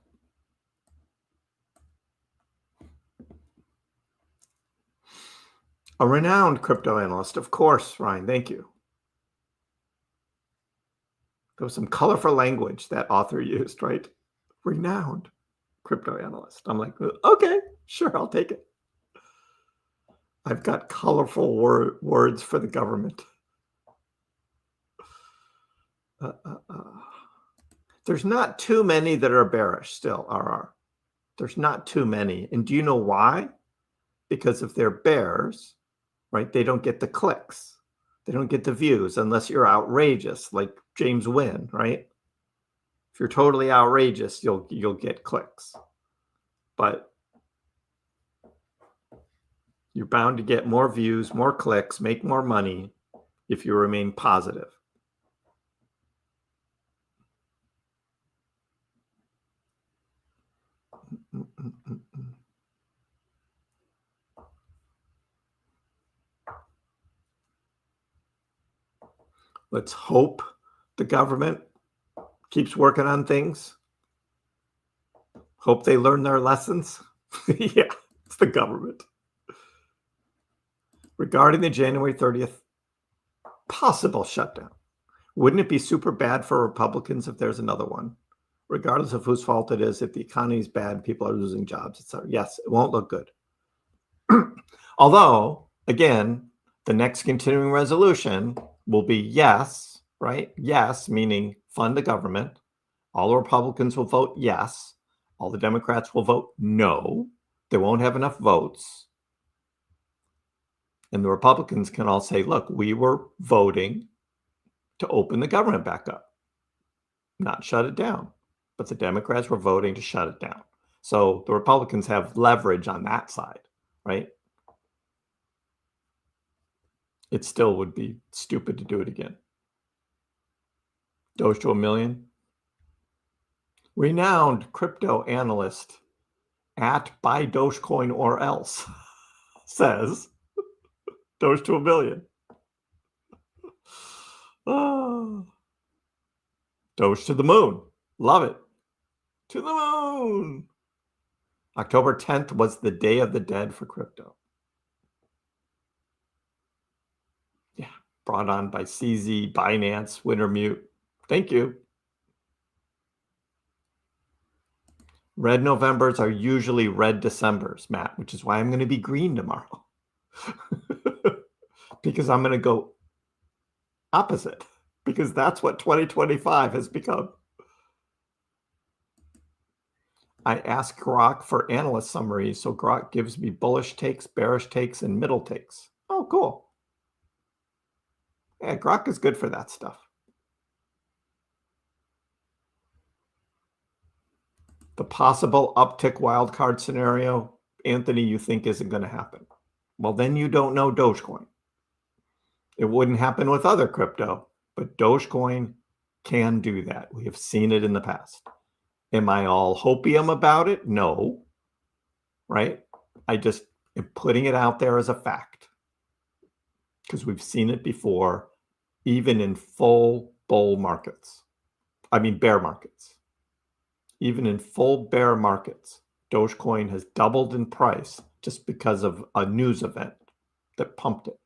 A renowned crypto analyst, of course, Ryan. Thank you. There was some colorful language that author used, right? Renowned crypto analyst. I'm like, okay, sure, I'll take it. I've got colorful words for the government. There's not too many that are bearish still, RR. There's not too many. And do you know why? Because if they're bears, right, they don't get the clicks. They don't get the views unless you're outrageous, like James Wynn, right? If you're totally outrageous, you'll get clicks. But you're bound to get more views, more clicks, make more money if you remain positive. Let's hope the government keeps working on things. Hope they learn their lessons. Yeah, it's the government. Regarding the January 30th possible shutdown, wouldn't it be super bad for Republicans if there's another one? Regardless of whose fault it is, if the economy is bad, people are losing jobs, etc. Yes, it won't look good. Although, again, the next continuing resolution will be yes, right? Yes, meaning fund the government. All the Republicans will vote yes. All the Democrats will vote no. They won't have enough votes. And the Republicans can all say, look, we were voting to open the government back up, not shut it down. But the Democrats were voting to shut it down. So the Republicans have leverage on that side, right? it still would be stupid to do it again. Doge to 1 million. Renowned crypto analyst at buy Dogecoin or else says Doge to 1 million. Oh. Doge to the moon. Love it. To the moon. October 10th was the Day of the Dead for crypto. Yeah, brought on by CZ, Binance, Wintermute. Thank you. Red Novembers are usually red Decembers, Matt, which is why I'm going to be green tomorrow. Because I'm going to go opposite. Because that's what 2025 has become. I ask Grok for analyst summaries, so Grok gives me bullish takes, bearish takes, and middle takes. Oh, cool. Yeah, Grok is good for that stuff. The possible uptick wildcard scenario, Anthony, you think isn't going to happen. Well, then you don't know Dogecoin. It wouldn't happen with other crypto, but Dogecoin can do that. We have seen it in the past. Am I all hopium about it? No. Right? I just am putting it out there as a fact. Because we've seen it before, even in full bull markets. I mean, bear markets. Even in full bear markets, Dogecoin has doubled in price just because of a news event that pumped it.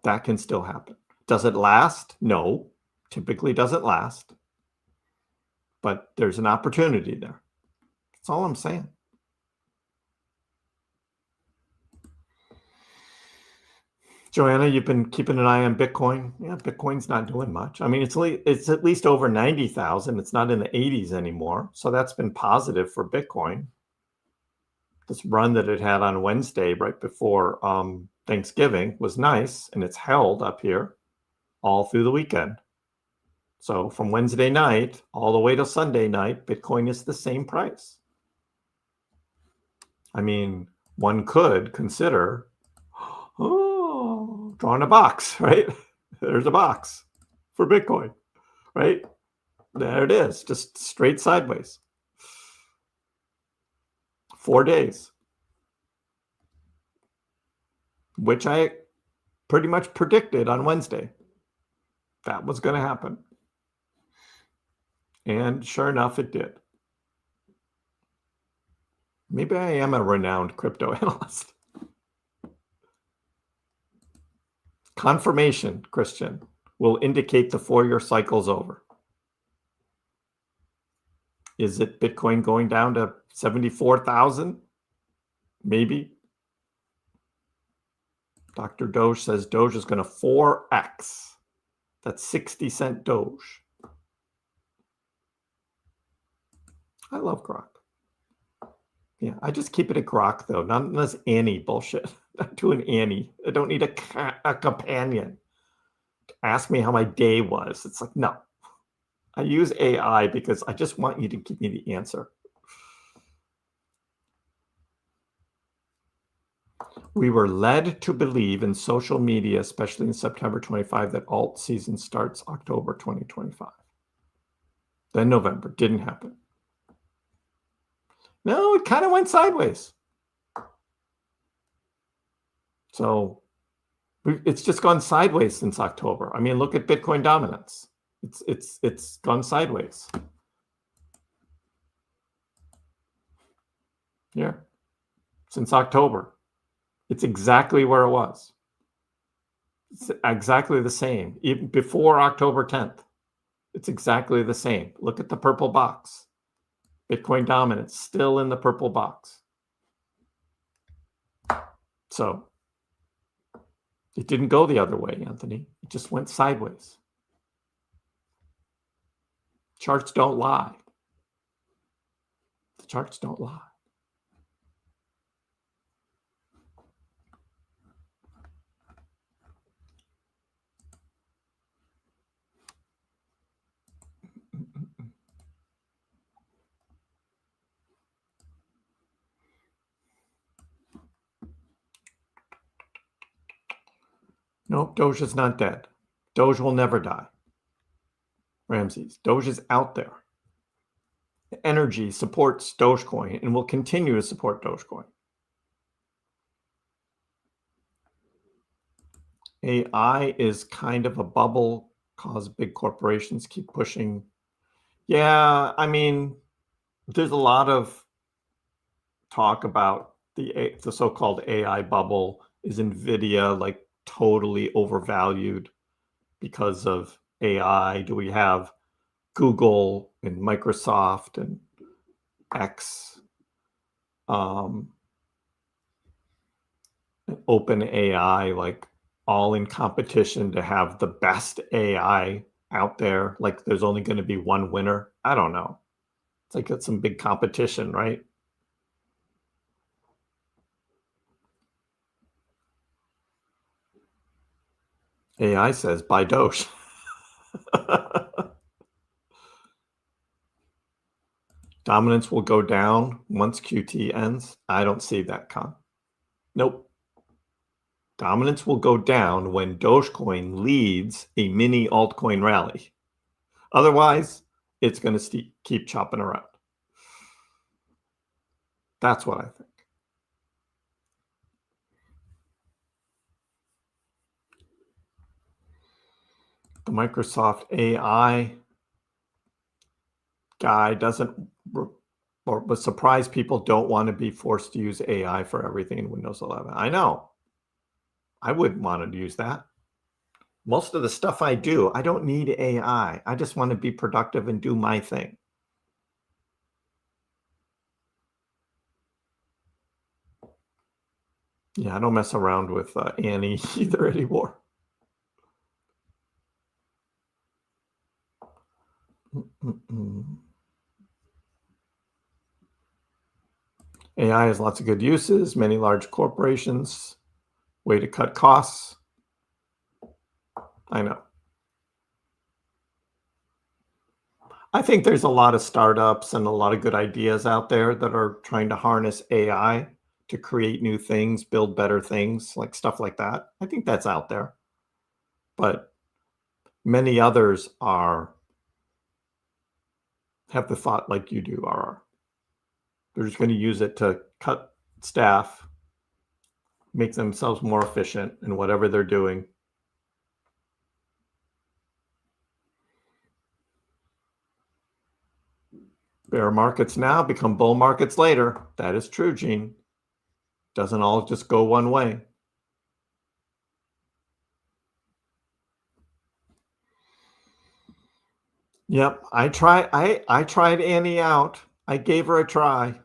That can still happen. Does it last? No, typically doesn't last. But there's an opportunity there. That's all I'm saying. Joanna, you've been keeping an eye on Bitcoin. Yeah, Bitcoin's not doing much. I mean, it's at least over 90,000. It's not in the 80s anymore. So that's been positive for Bitcoin. This run that it had on Wednesday right before Thanksgiving was nice, and it's held up here all through the weekend. So from Wednesday night all the way to Sunday night, Bitcoin is the same price. I mean, one could consider, drawing a box, right? There's a box for Bitcoin, right? There it is, just straight sideways. 4 days, which I pretty much predicted on Wednesday. That was going to happen. And sure enough, it did. Maybe I am a renowned crypto analyst. Confirmation, Christian, will indicate the 4-year cycle's over. Is it Bitcoin going down to 74,000? Maybe. Dr. Doge says Doge is going to 4x. That's 60-cent Doge. I love Grok. Yeah, I just keep it at Grok, though. Not unless Annie bullshit. Not doing Annie. I don't need a companion. Ask me how my day was. It's like, no. I use AI because I just want you to give me the answer. We were led to believe in social media, especially in September 25, that alt season starts October 2025. Then November. Didn't happen. No, it kind of went sideways. So it's just gone sideways since October. I mean, look at Bitcoin dominance. It's gone sideways. Yeah. Since October. It's exactly where it was. It's exactly the same. Even before October 10th. It's exactly the same. Look at the purple box. Bitcoin dominance still in the purple box. So it didn't go the other way, Anthony. It just went sideways. Charts don't lie. The charts don't lie. Nope, Doge is not dead. Doge will never die. Ramses, Doge is out there. Energy supports Dogecoin and will continue to support Dogecoin. AI is kind of a bubble because big corporations keep pushing. Yeah, I mean, there's a lot of talk about the so-called AI bubble. Is NVIDIA like totally overvalued because of AI? Do we have Google and Microsoft and X, and OpenAI, like all in competition to have the best AI out there? Like there's only going to be one winner? I don't know. It's like it's some big competition, right? AI says buy Doge. Dominance will go down once QT ends. I don't see that, Con. Nope. Dominance will go down when Dogecoin leads a mini altcoin rally. Otherwise, it's going to keep chopping around. That's what I think. The Microsoft AI guy doesn't, or was surprised people don't want to be forced to use AI for everything in Windows 11. I know. I wouldn't want to use that. Most of the stuff I do, I don't need AI. I just want to be productive and do my thing. Yeah, I don't mess around with Annie either anymore. AI has lots of good uses, many large corporations, way to cut costs. I know. I think there's a lot of startups and a lot of good ideas out there that are trying to harness AI to create new things, build better things, like stuff like that. I think that's out there. But many others have the thought like you do, are. They're just going to use it to cut staff, make themselves more efficient in whatever they're doing. Bear markets now become bull markets later. That is true, Gene. Doesn't all just go one way. Yep, I tried Annie out. I gave her a try.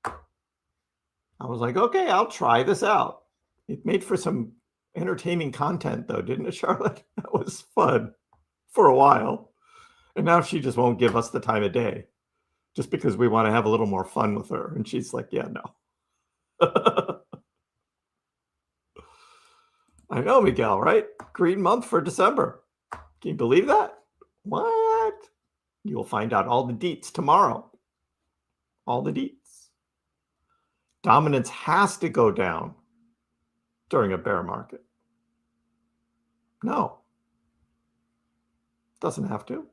I was like, okay, I'll try this out. It made for some entertaining content, though, didn't it, Charlotte? That was fun for a while. And now she just won't give us the time of day just because we want to have a little more fun with her. And she's like, yeah, no. I know, Miguel, right? Green month for December. Can you believe that? What? You will find out all the deets tomorrow. All the deets. Dominance has to go down during a bear market. No. Doesn't have to.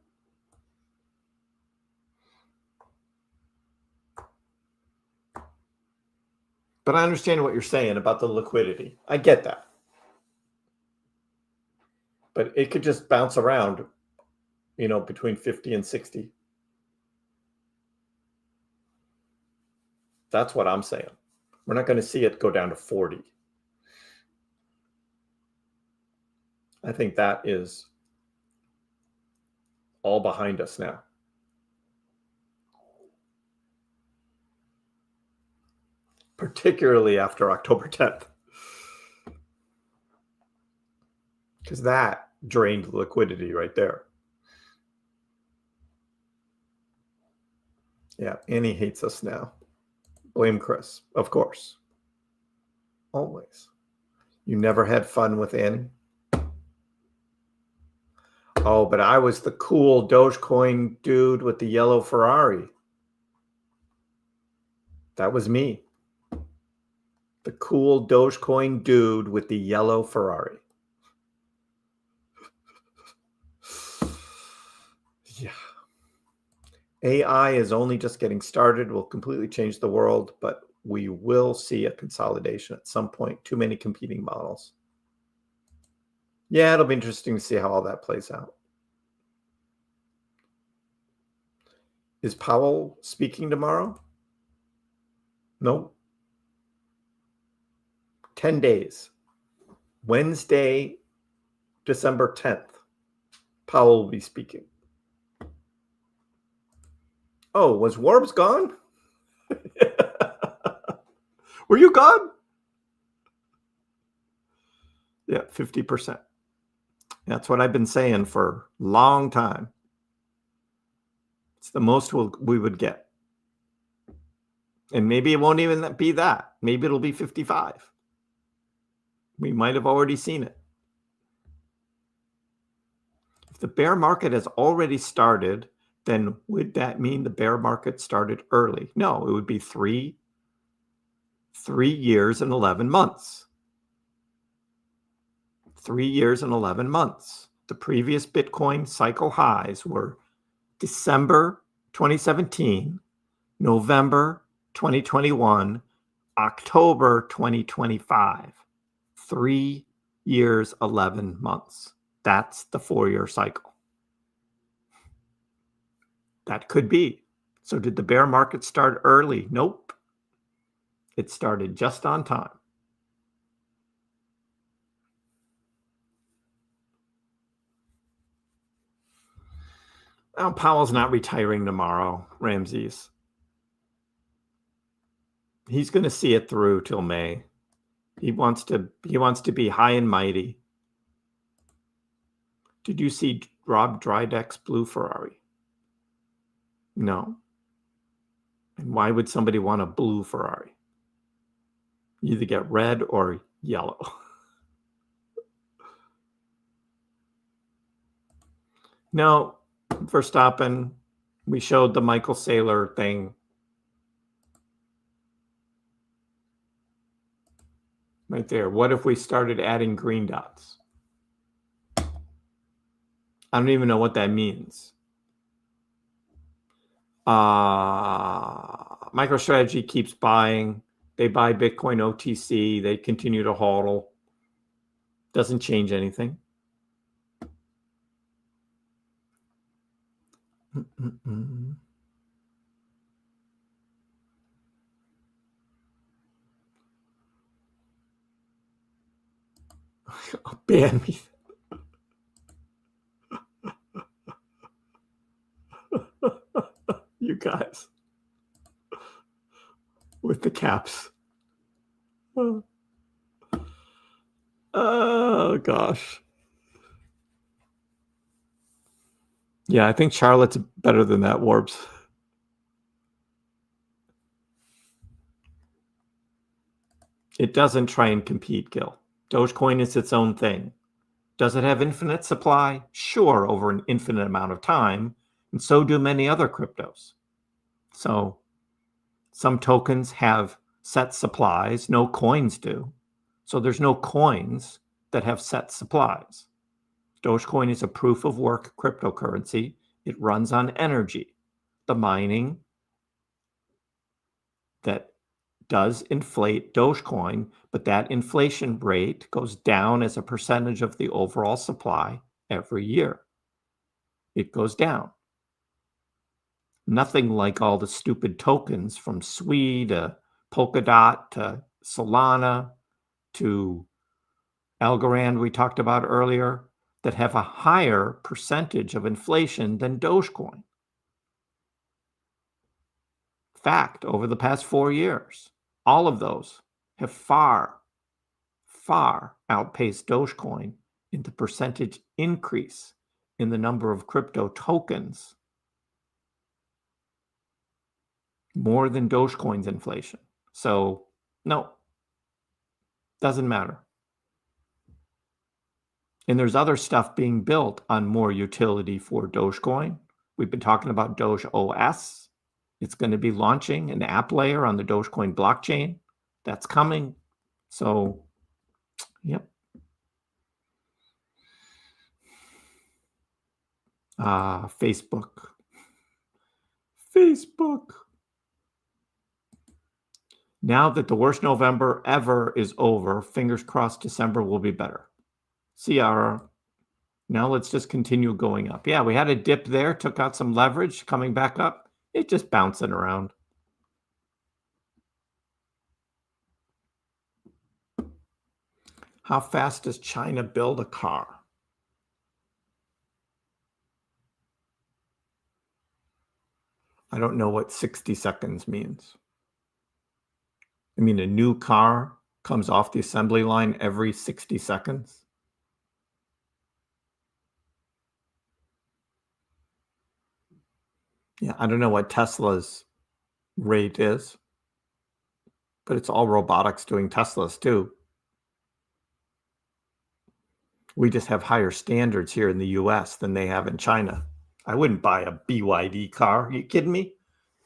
But I understand what you're saying about the liquidity. I get that. But it could just bounce around, between 50 and 60. That's what I'm saying. We're not going to see it go down to 40. I think that is all behind us now. Particularly after October 10th. Because that drained liquidity right there. Yeah, Annie hates us now. Blame Kriss, of course. Always. You never had fun with Annie? Oh, but I was the cool Dogecoin dude with the yellow Ferrari. That was me. The cool Dogecoin dude with the yellow Ferrari. Yeah. AI is only just getting started, will completely change the world, but we will see a consolidation at some point. Too many competing models. Yeah, it'll be interesting to see how all that plays out. Is Powell speaking tomorrow? Nope. 10 days. Wednesday, December 10th. Powell will be speaking. Oh, was Warbs gone? Were you gone? Yeah, 50%. That's what I've been saying for a long time. It's the most we would get. And maybe it won't even be that. Maybe it'll be 55. We might have already seen it. If the bear market has already started, then would that mean the bear market started early? No, it would be 3 years and 11 months. 3 years and 11 months. The previous Bitcoin cycle highs were December 2017, November 2021, October 2025. 3 years, 11 months. That's the 4-year cycle. That could be. So did the bear market start early? Nope. It started just on time. Now, Powell's not retiring tomorrow, Ramses. He's going to see it through till May. He wants to be high and mighty. Did you see Rob Drydeck's blue Ferrari? No. And why would somebody want a blue Ferrari? You either get red or yellow. No, Verstappen, we showed the Michael Saylor thing. Right there. What if we started adding green dots? I don't even know what that means. MicroStrategy keeps buying. They buy Bitcoin OTC. They continue to hodl. Doesn't change anything. Ban me. You guys. With the caps. Oh, gosh. Yeah, I think Charlotte's better than that, Warbs. It doesn't try and compete, Gil. Dogecoin is its own thing. Does it have infinite supply? Sure, over an infinite amount of time, and so do many other cryptos. So some tokens have set supplies, no coins do. So there's no coins that have set supplies. Dogecoin is a proof of work cryptocurrency. It runs on energy. The mining that does inflate Dogecoin, but that inflation rate goes down as a percentage of the overall supply every year. It goes down. Nothing like all the stupid tokens from SWE to Polkadot to Solana to Algorand we talked about earlier that have a higher percentage of inflation than Dogecoin. Fact, over the past 4 years, all of those have far, far outpaced Dogecoin in the percentage increase in the number of crypto tokens, more than Dogecoin's inflation. So, no, doesn't matter. And there's other stuff being built on more utility for Dogecoin. We've been talking about DogeOS. It's going to be launching an app layer on the Dogecoin blockchain. That's coming. So, yep. Facebook. Now that the worst November ever is over, fingers crossed December will be better. CR. Now let's just continue going up. Yeah, we had a dip there, took out some leverage, coming back up. It's just bouncing around. How fast does China build a car? I don't know what 60 seconds means. I mean, a new car comes off the assembly line every 60 seconds. Yeah, I don't know what Tesla's rate is, but it's all robotics doing Teslas too. We just have higher standards here in the US than they have in China. I wouldn't buy a BYD car. Are you kidding me?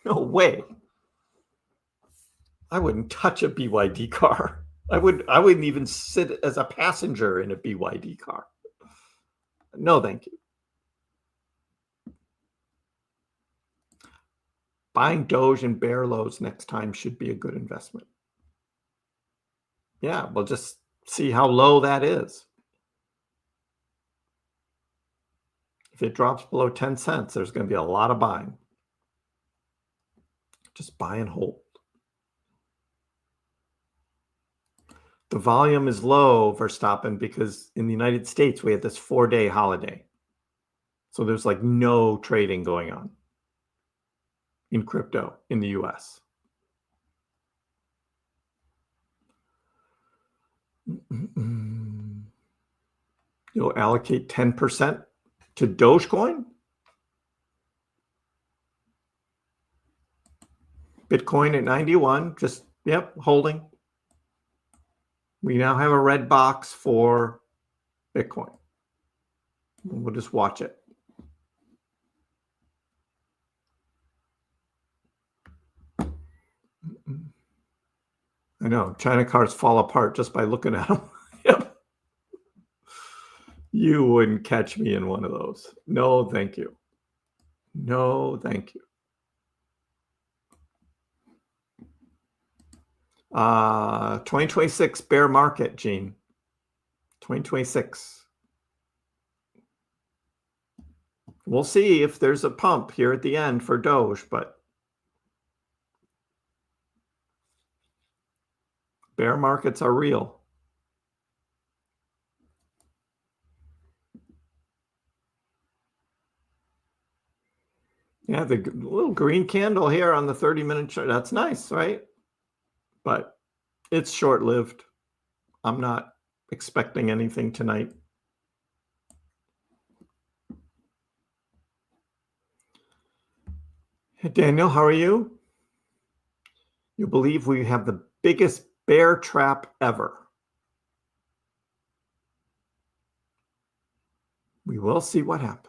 No way. I wouldn't touch a BYD car. I wouldn't even sit as a passenger in a BYD car. No, thank you. Buying Doge and bear lows next time should be a good investment. Yeah, we'll just see how low that is. If it drops below 10 cents, there's going to be a lot of buying. Just buy and hold. The volume is low, Verstappen, because in the United States, we had this 4-day holiday. So there's like no trading going on in crypto in the US. You'll allocate 10% to Dogecoin? Bitcoin at 91, just, yep, holding. We now have a red box for Bitcoin. We'll just watch it. I know, China cars fall apart just by looking at them. Yep. You wouldn't catch me in one of those. No, thank you. No, thank you. 2026 bear market, Gene. 2026. We'll see if there's a pump here at the end for Doge, but bear markets are real. Yeah, the little green candle here on the 30-minute chart, that's nice, right? But it's short-lived. I'm not expecting anything tonight. Hey, Daniel, how are you? You believe we have the biggest bear trap ever. We will see what happens.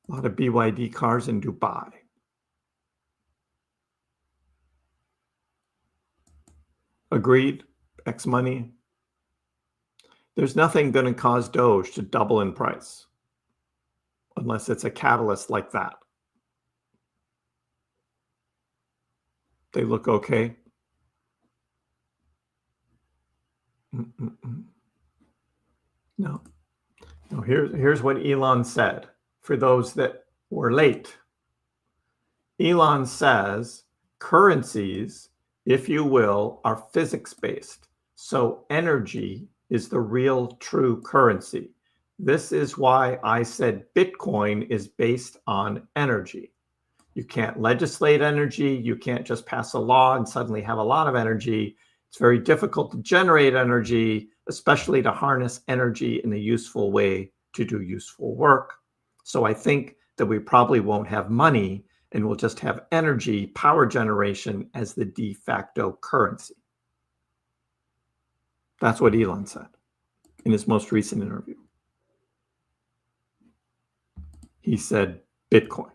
A lot of BYD cars in Dubai. Agreed. X money. There's nothing going to cause Doge to double in price unless it's a catalyst like that. They look okay. No. No, here's what Elon said for those that were late. Elon says currencies, if you will, are physics-based. So energy is the real true currency. This is why I said Bitcoin is based on energy. You can't legislate energy. You can't just pass a law and suddenly have a lot of energy. It's very difficult to generate energy, especially to harness energy in a useful way to do useful work. So I think that we probably won't have money and we'll just have energy, power generation as the de facto currency. That's what Elon said in his most recent interview. He said Bitcoin.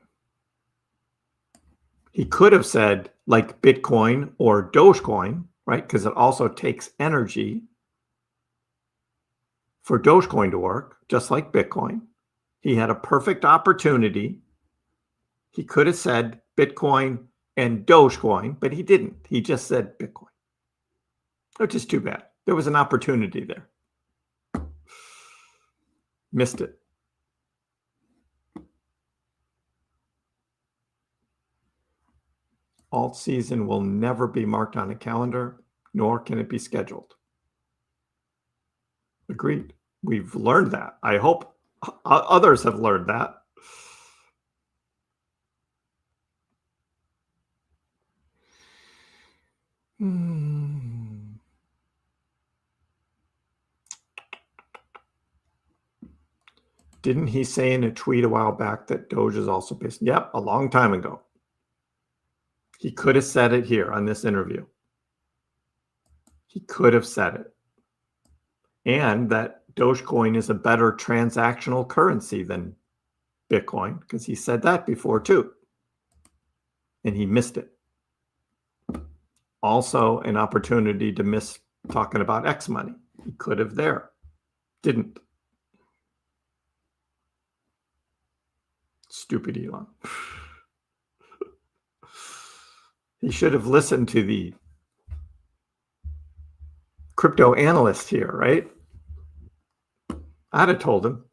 He could have said like Bitcoin or Dogecoin, right? Because it also takes energy for Dogecoin to work, just like Bitcoin. He had a perfect opportunity. He could have said Bitcoin and Dogecoin, but he didn't. He just said Bitcoin, which is too bad. There was an opportunity there. Missed it. Alt season will never be marked on a calendar, nor can it be scheduled. Agreed. We've learned that. I hope others have learned that. Didn't he say in a tweet a while back that Doge is also based? Yep, a long time ago. He could have said it here on this interview. He could have said it. And that Dogecoin is a better transactional currency than Bitcoin, because he said that before too. And he missed it. Also, an opportunity to miss talking about X money. He could have there. Didn't. Stupid Elon. He should have listened to the crypto analyst here, right? I'd have told him.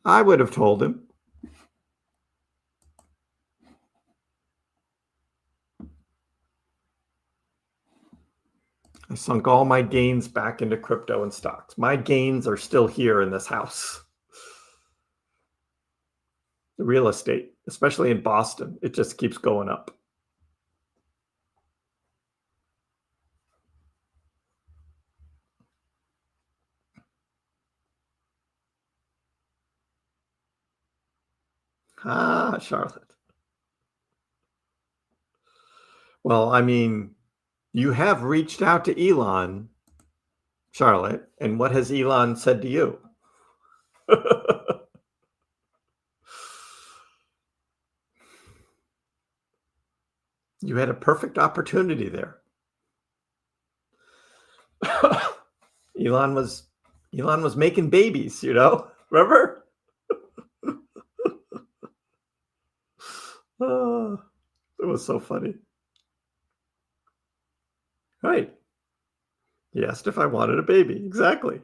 I would have told him. I sunk all my gains back into crypto and stocks. My gains are still here in this house. The real estate, especially in Boston, it just keeps going up. Ah, Charlotte. Well, I mean, you have reached out to Elon, Charlotte, and what has Elon said to you? You had a perfect opportunity there. Elon was making babies, you know? Remember? Oh, it was so funny. Right. He asked if I wanted a baby. Exactly.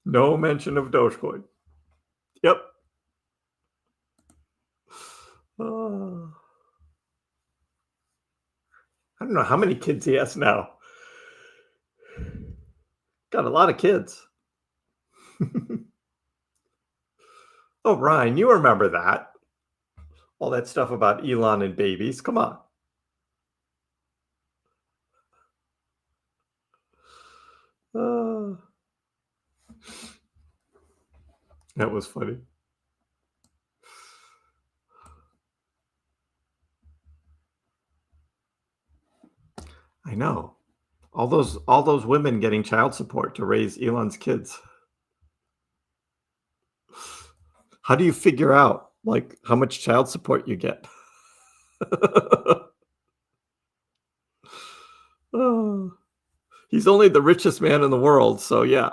No mention of Dogecoin. Yep. Oh. I don't know how many kids he has now. Got a lot of kids. Oh, Ryan, you remember that. All that stuff about Elon and babies. Come on. That was funny. I know. All those women getting child support to raise Elon's kids. How do you figure out like how much child support you get? Oh, he's only the richest man in the world, so yeah.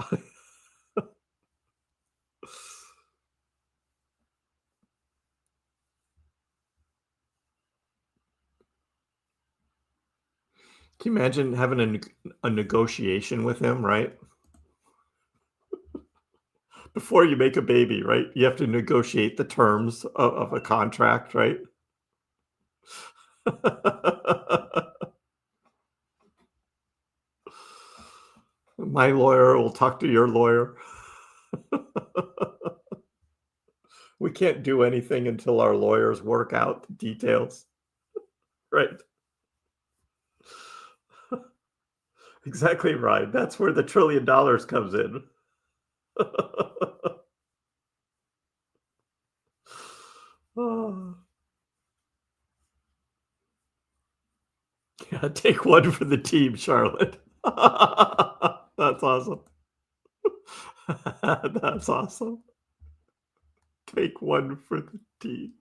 Can you imagine having a negotiation with him, right? Before you make a baby, right? You have to negotiate the terms of a contract, right? My lawyer will talk to your lawyer. We can't do anything until our lawyers work out the details. Right. Exactly right. That's where the $1 trillion comes in. Oh. Yeah, take one for the team, Charlotte. That's awesome. That's awesome. Take one for the team.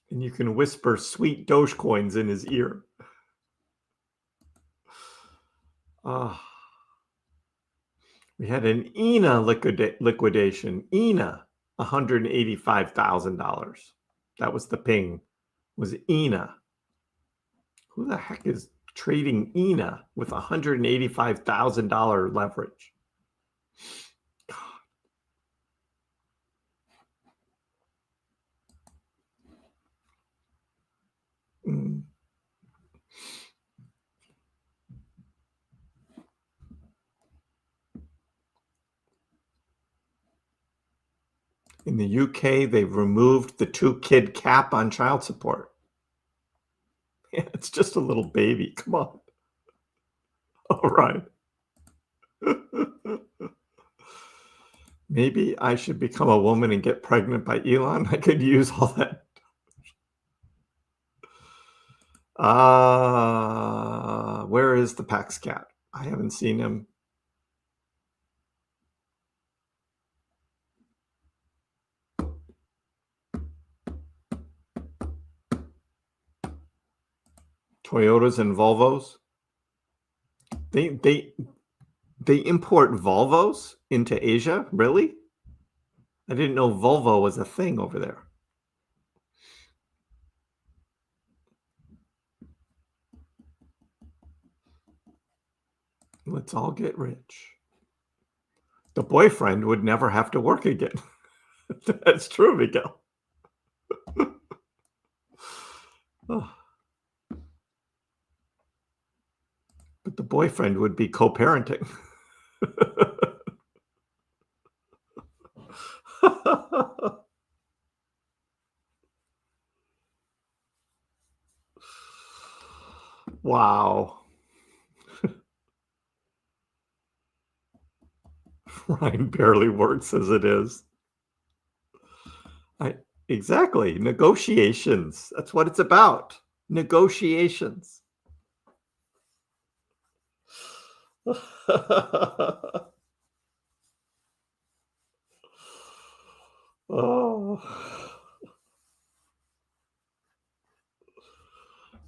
And you can whisper sweet Dogecoins in his ear. We had an ENA liquidation. ENA, $185,000. That was the ping, was ENA. Who the heck is trading ENA with $185,000 leverage? Mm. In the UK, they've removed the 2-kid cap on child support. Yeah, it's just a little baby. Come on. All right. Maybe I should become a woman and get pregnant by Elon. I could use all that. Where is the Pax cat? I haven't seen him. Toyotas and Volvos. They import Volvos into Asia? Really? I didn't know Volvo was a thing over there. Let's all get rich. The boyfriend would never have to work again. That's true, Miguel. Oh. But the boyfriend would be co-parenting. Wow. Ryan barely works as it is. Exactly. Negotiations. That's what it's about. Negotiations. Oh.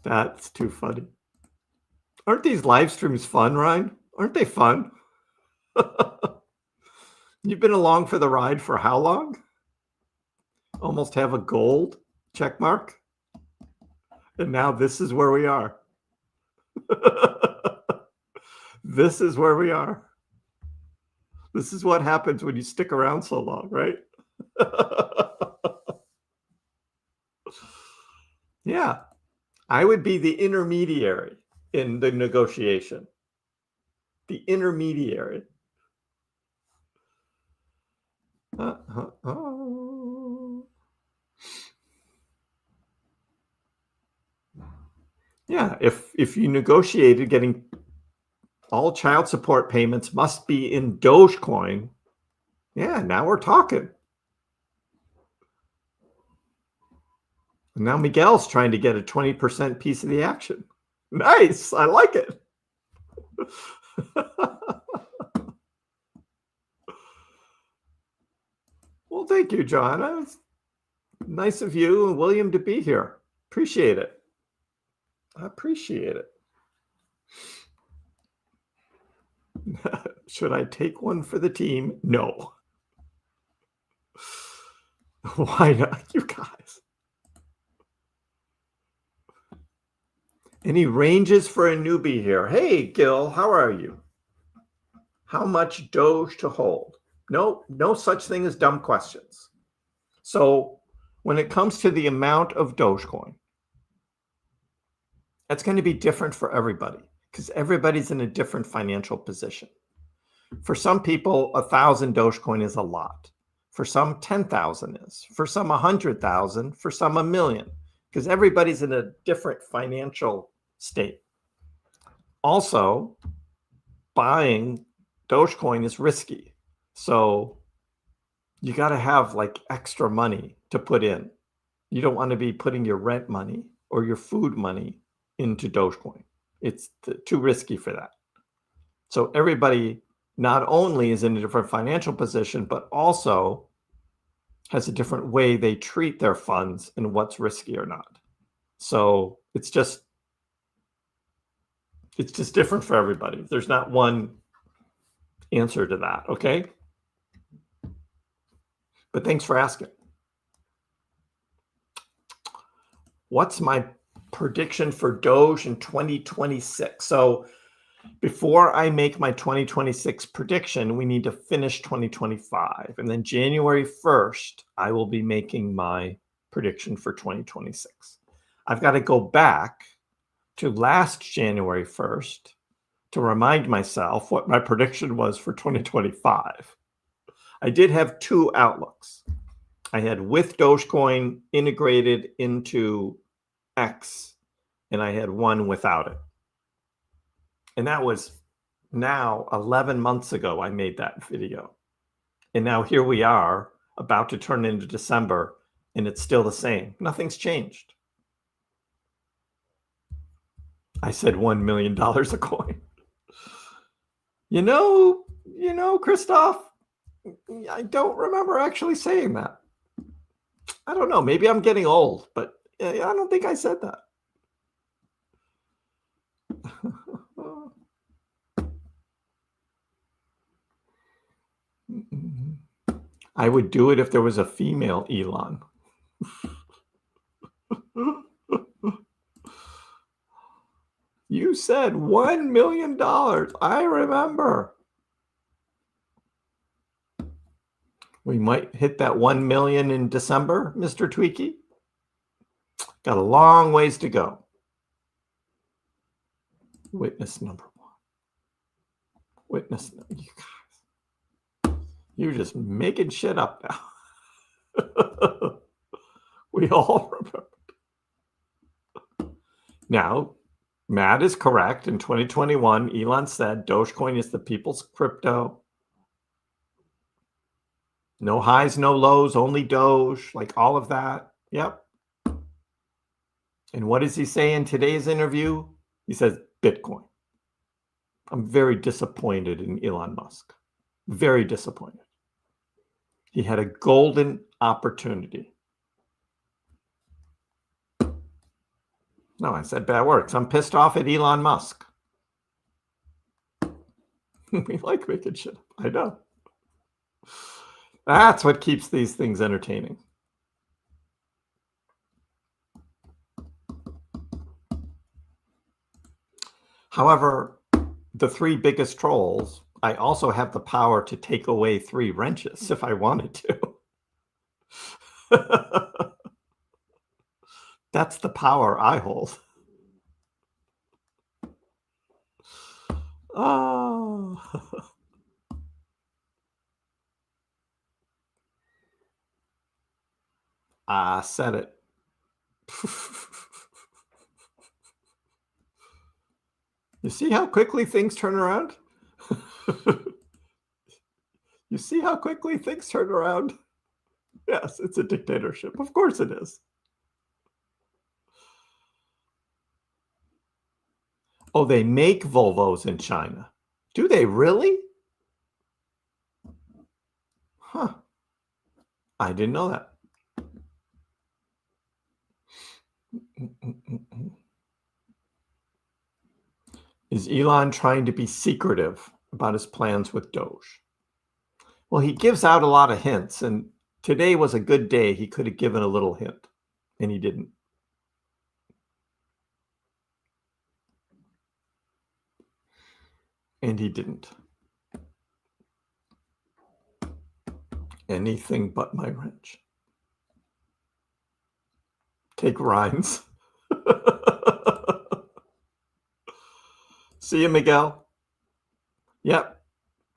That's too funny. Aren't these live streams fun, Ryan? Aren't they fun? You've been along for the ride for how long? Almost have a gold check mark. And now this is where we are. This is where we are. This is what happens when you stick around so long, right? Yeah. I would be the intermediary in the negotiation. The intermediary. Yeah, if you negotiated getting all child support payments must be in Dogecoin, yeah, now we're talking. And now Miguel's trying to get a 20% piece of the action. Nice, I like it. Well, thank you, John. It's nice of you and William to be here. Appreciate it. I appreciate it. Should I take one for the team? No. Why not, you guys? Any ranges for a newbie here? Hey, Gil, how are you? How much Doge to hold? No such thing as dumb questions. So when it comes to the amount of Dogecoin, that's going to be different for everybody because everybody's in a different financial position. For some people, 1,000 Dogecoin is a lot. For some, 10,000 is. For some, 100,000. For some, 1 million. Because everybody's in a different financial state. Also, buying Dogecoin is risky. So you got to have like extra money to put in. You don't want to be putting your rent money or your food money into Dogecoin. It's too risky for that. So everybody not only is in a different financial position, but also has a different way they treat their funds and what's risky or not. So it's just It's just different for everybody. There's not one answer to that, okay? But thanks for asking. What's my prediction for Doge in 2026? So before I make my 2026 prediction, we need to finish 2025. And then January 1st, I will be making my prediction for 2026. I've got to go back to last January 1st to remind myself what my prediction was for 2025. I did have two outlooks. I had with Dogecoin integrated into X, and I had one without it. And that was now 11 months ago I made that video. And now here we are about to turn into December, and it's still the same. Nothing's changed. I said $1 million a coin. You know, Christoph, I don't remember actually saying that. I don't know. Maybe I'm getting old, but I don't think I said that. I would do it if there was a female Elon. You said $1 million. I remember. We might hit that 1 million in December, Mr. Tweaky. Got a long ways to go. Witness number one. Witness number. You guys. You're just making shit up now. We all remember. Now, Matt is correct. In 2021, Elon said Dogecoin is the people's crypto. No highs, no lows, only Doge, like all of that. Yep. And what does he say in today's interview? He says Bitcoin. I'm very disappointed in Elon Musk. Very disappointed. He had a golden opportunity. No, I said bad words. I'm pissed off at Elon Musk. We like making shit up. I know. That's what keeps these things entertaining. However, the three biggest trolls, I also have the power to take away 3 wrenches if I wanted to. That's the power I hold. Oh. I said it. You see how quickly things turn around? You see how quickly things turn around? Yes, it's a dictatorship. Of course it is. Oh, they make Volvos in China. Do they really? Huh. I didn't know that. Is Elon trying to be secretive about his plans with Doge? Well, he gives out a lot of hints, and today was a good day. He could have given a little hint, and he didn't. And he didn't. Anything but my wrench. Take Rhines. See you, Miguel. Yep.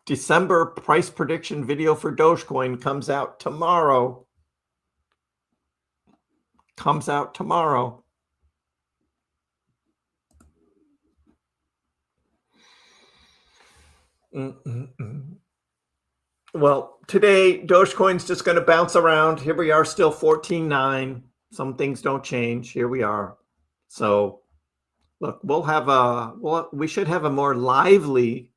December price prediction video for Dogecoin comes out tomorrow. Comes out tomorrow. Well, today, Dogecoin's just going to bounce around. Here we are, still 14.9. Some things don't change. Here we are. So, look, we should have a more lively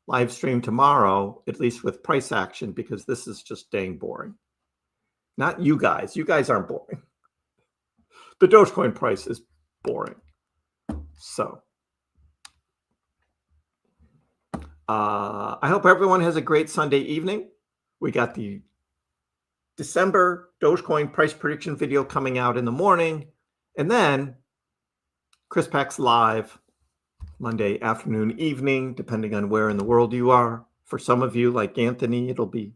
live stream tomorrow, at least with price action, because this is just dang boring. Not you guys. You guys aren't boring. The Dogecoin price is boring. So, I hope everyone has a great Sunday evening. We got the December Dogecoin price prediction video coming out in the morning. And then KrissPax Live Monday afternoon, evening, depending on where in the world you are. For some of you, like Anthony, it'll be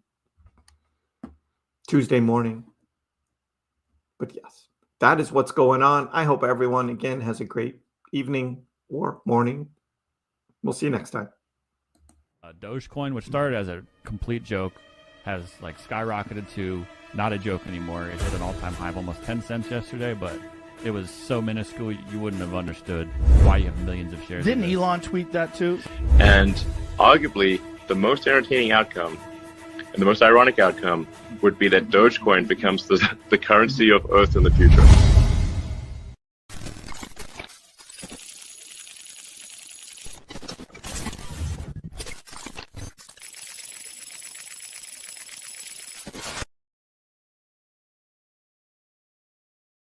Tuesday morning. But yes, that is what's going on. I hope everyone, again, has a great evening or morning. We'll see you next time. Dogecoin, which started as a complete joke, has like skyrocketed to not a joke anymore. It hit an all-time high of almost 10 cents yesterday, but it was so minuscule you wouldn't have understood why you have millions of shares. Didn't Elon tweet that too? And arguably, the most entertaining outcome and the most ironic outcome would be that Dogecoin becomes the currency of Earth in the future.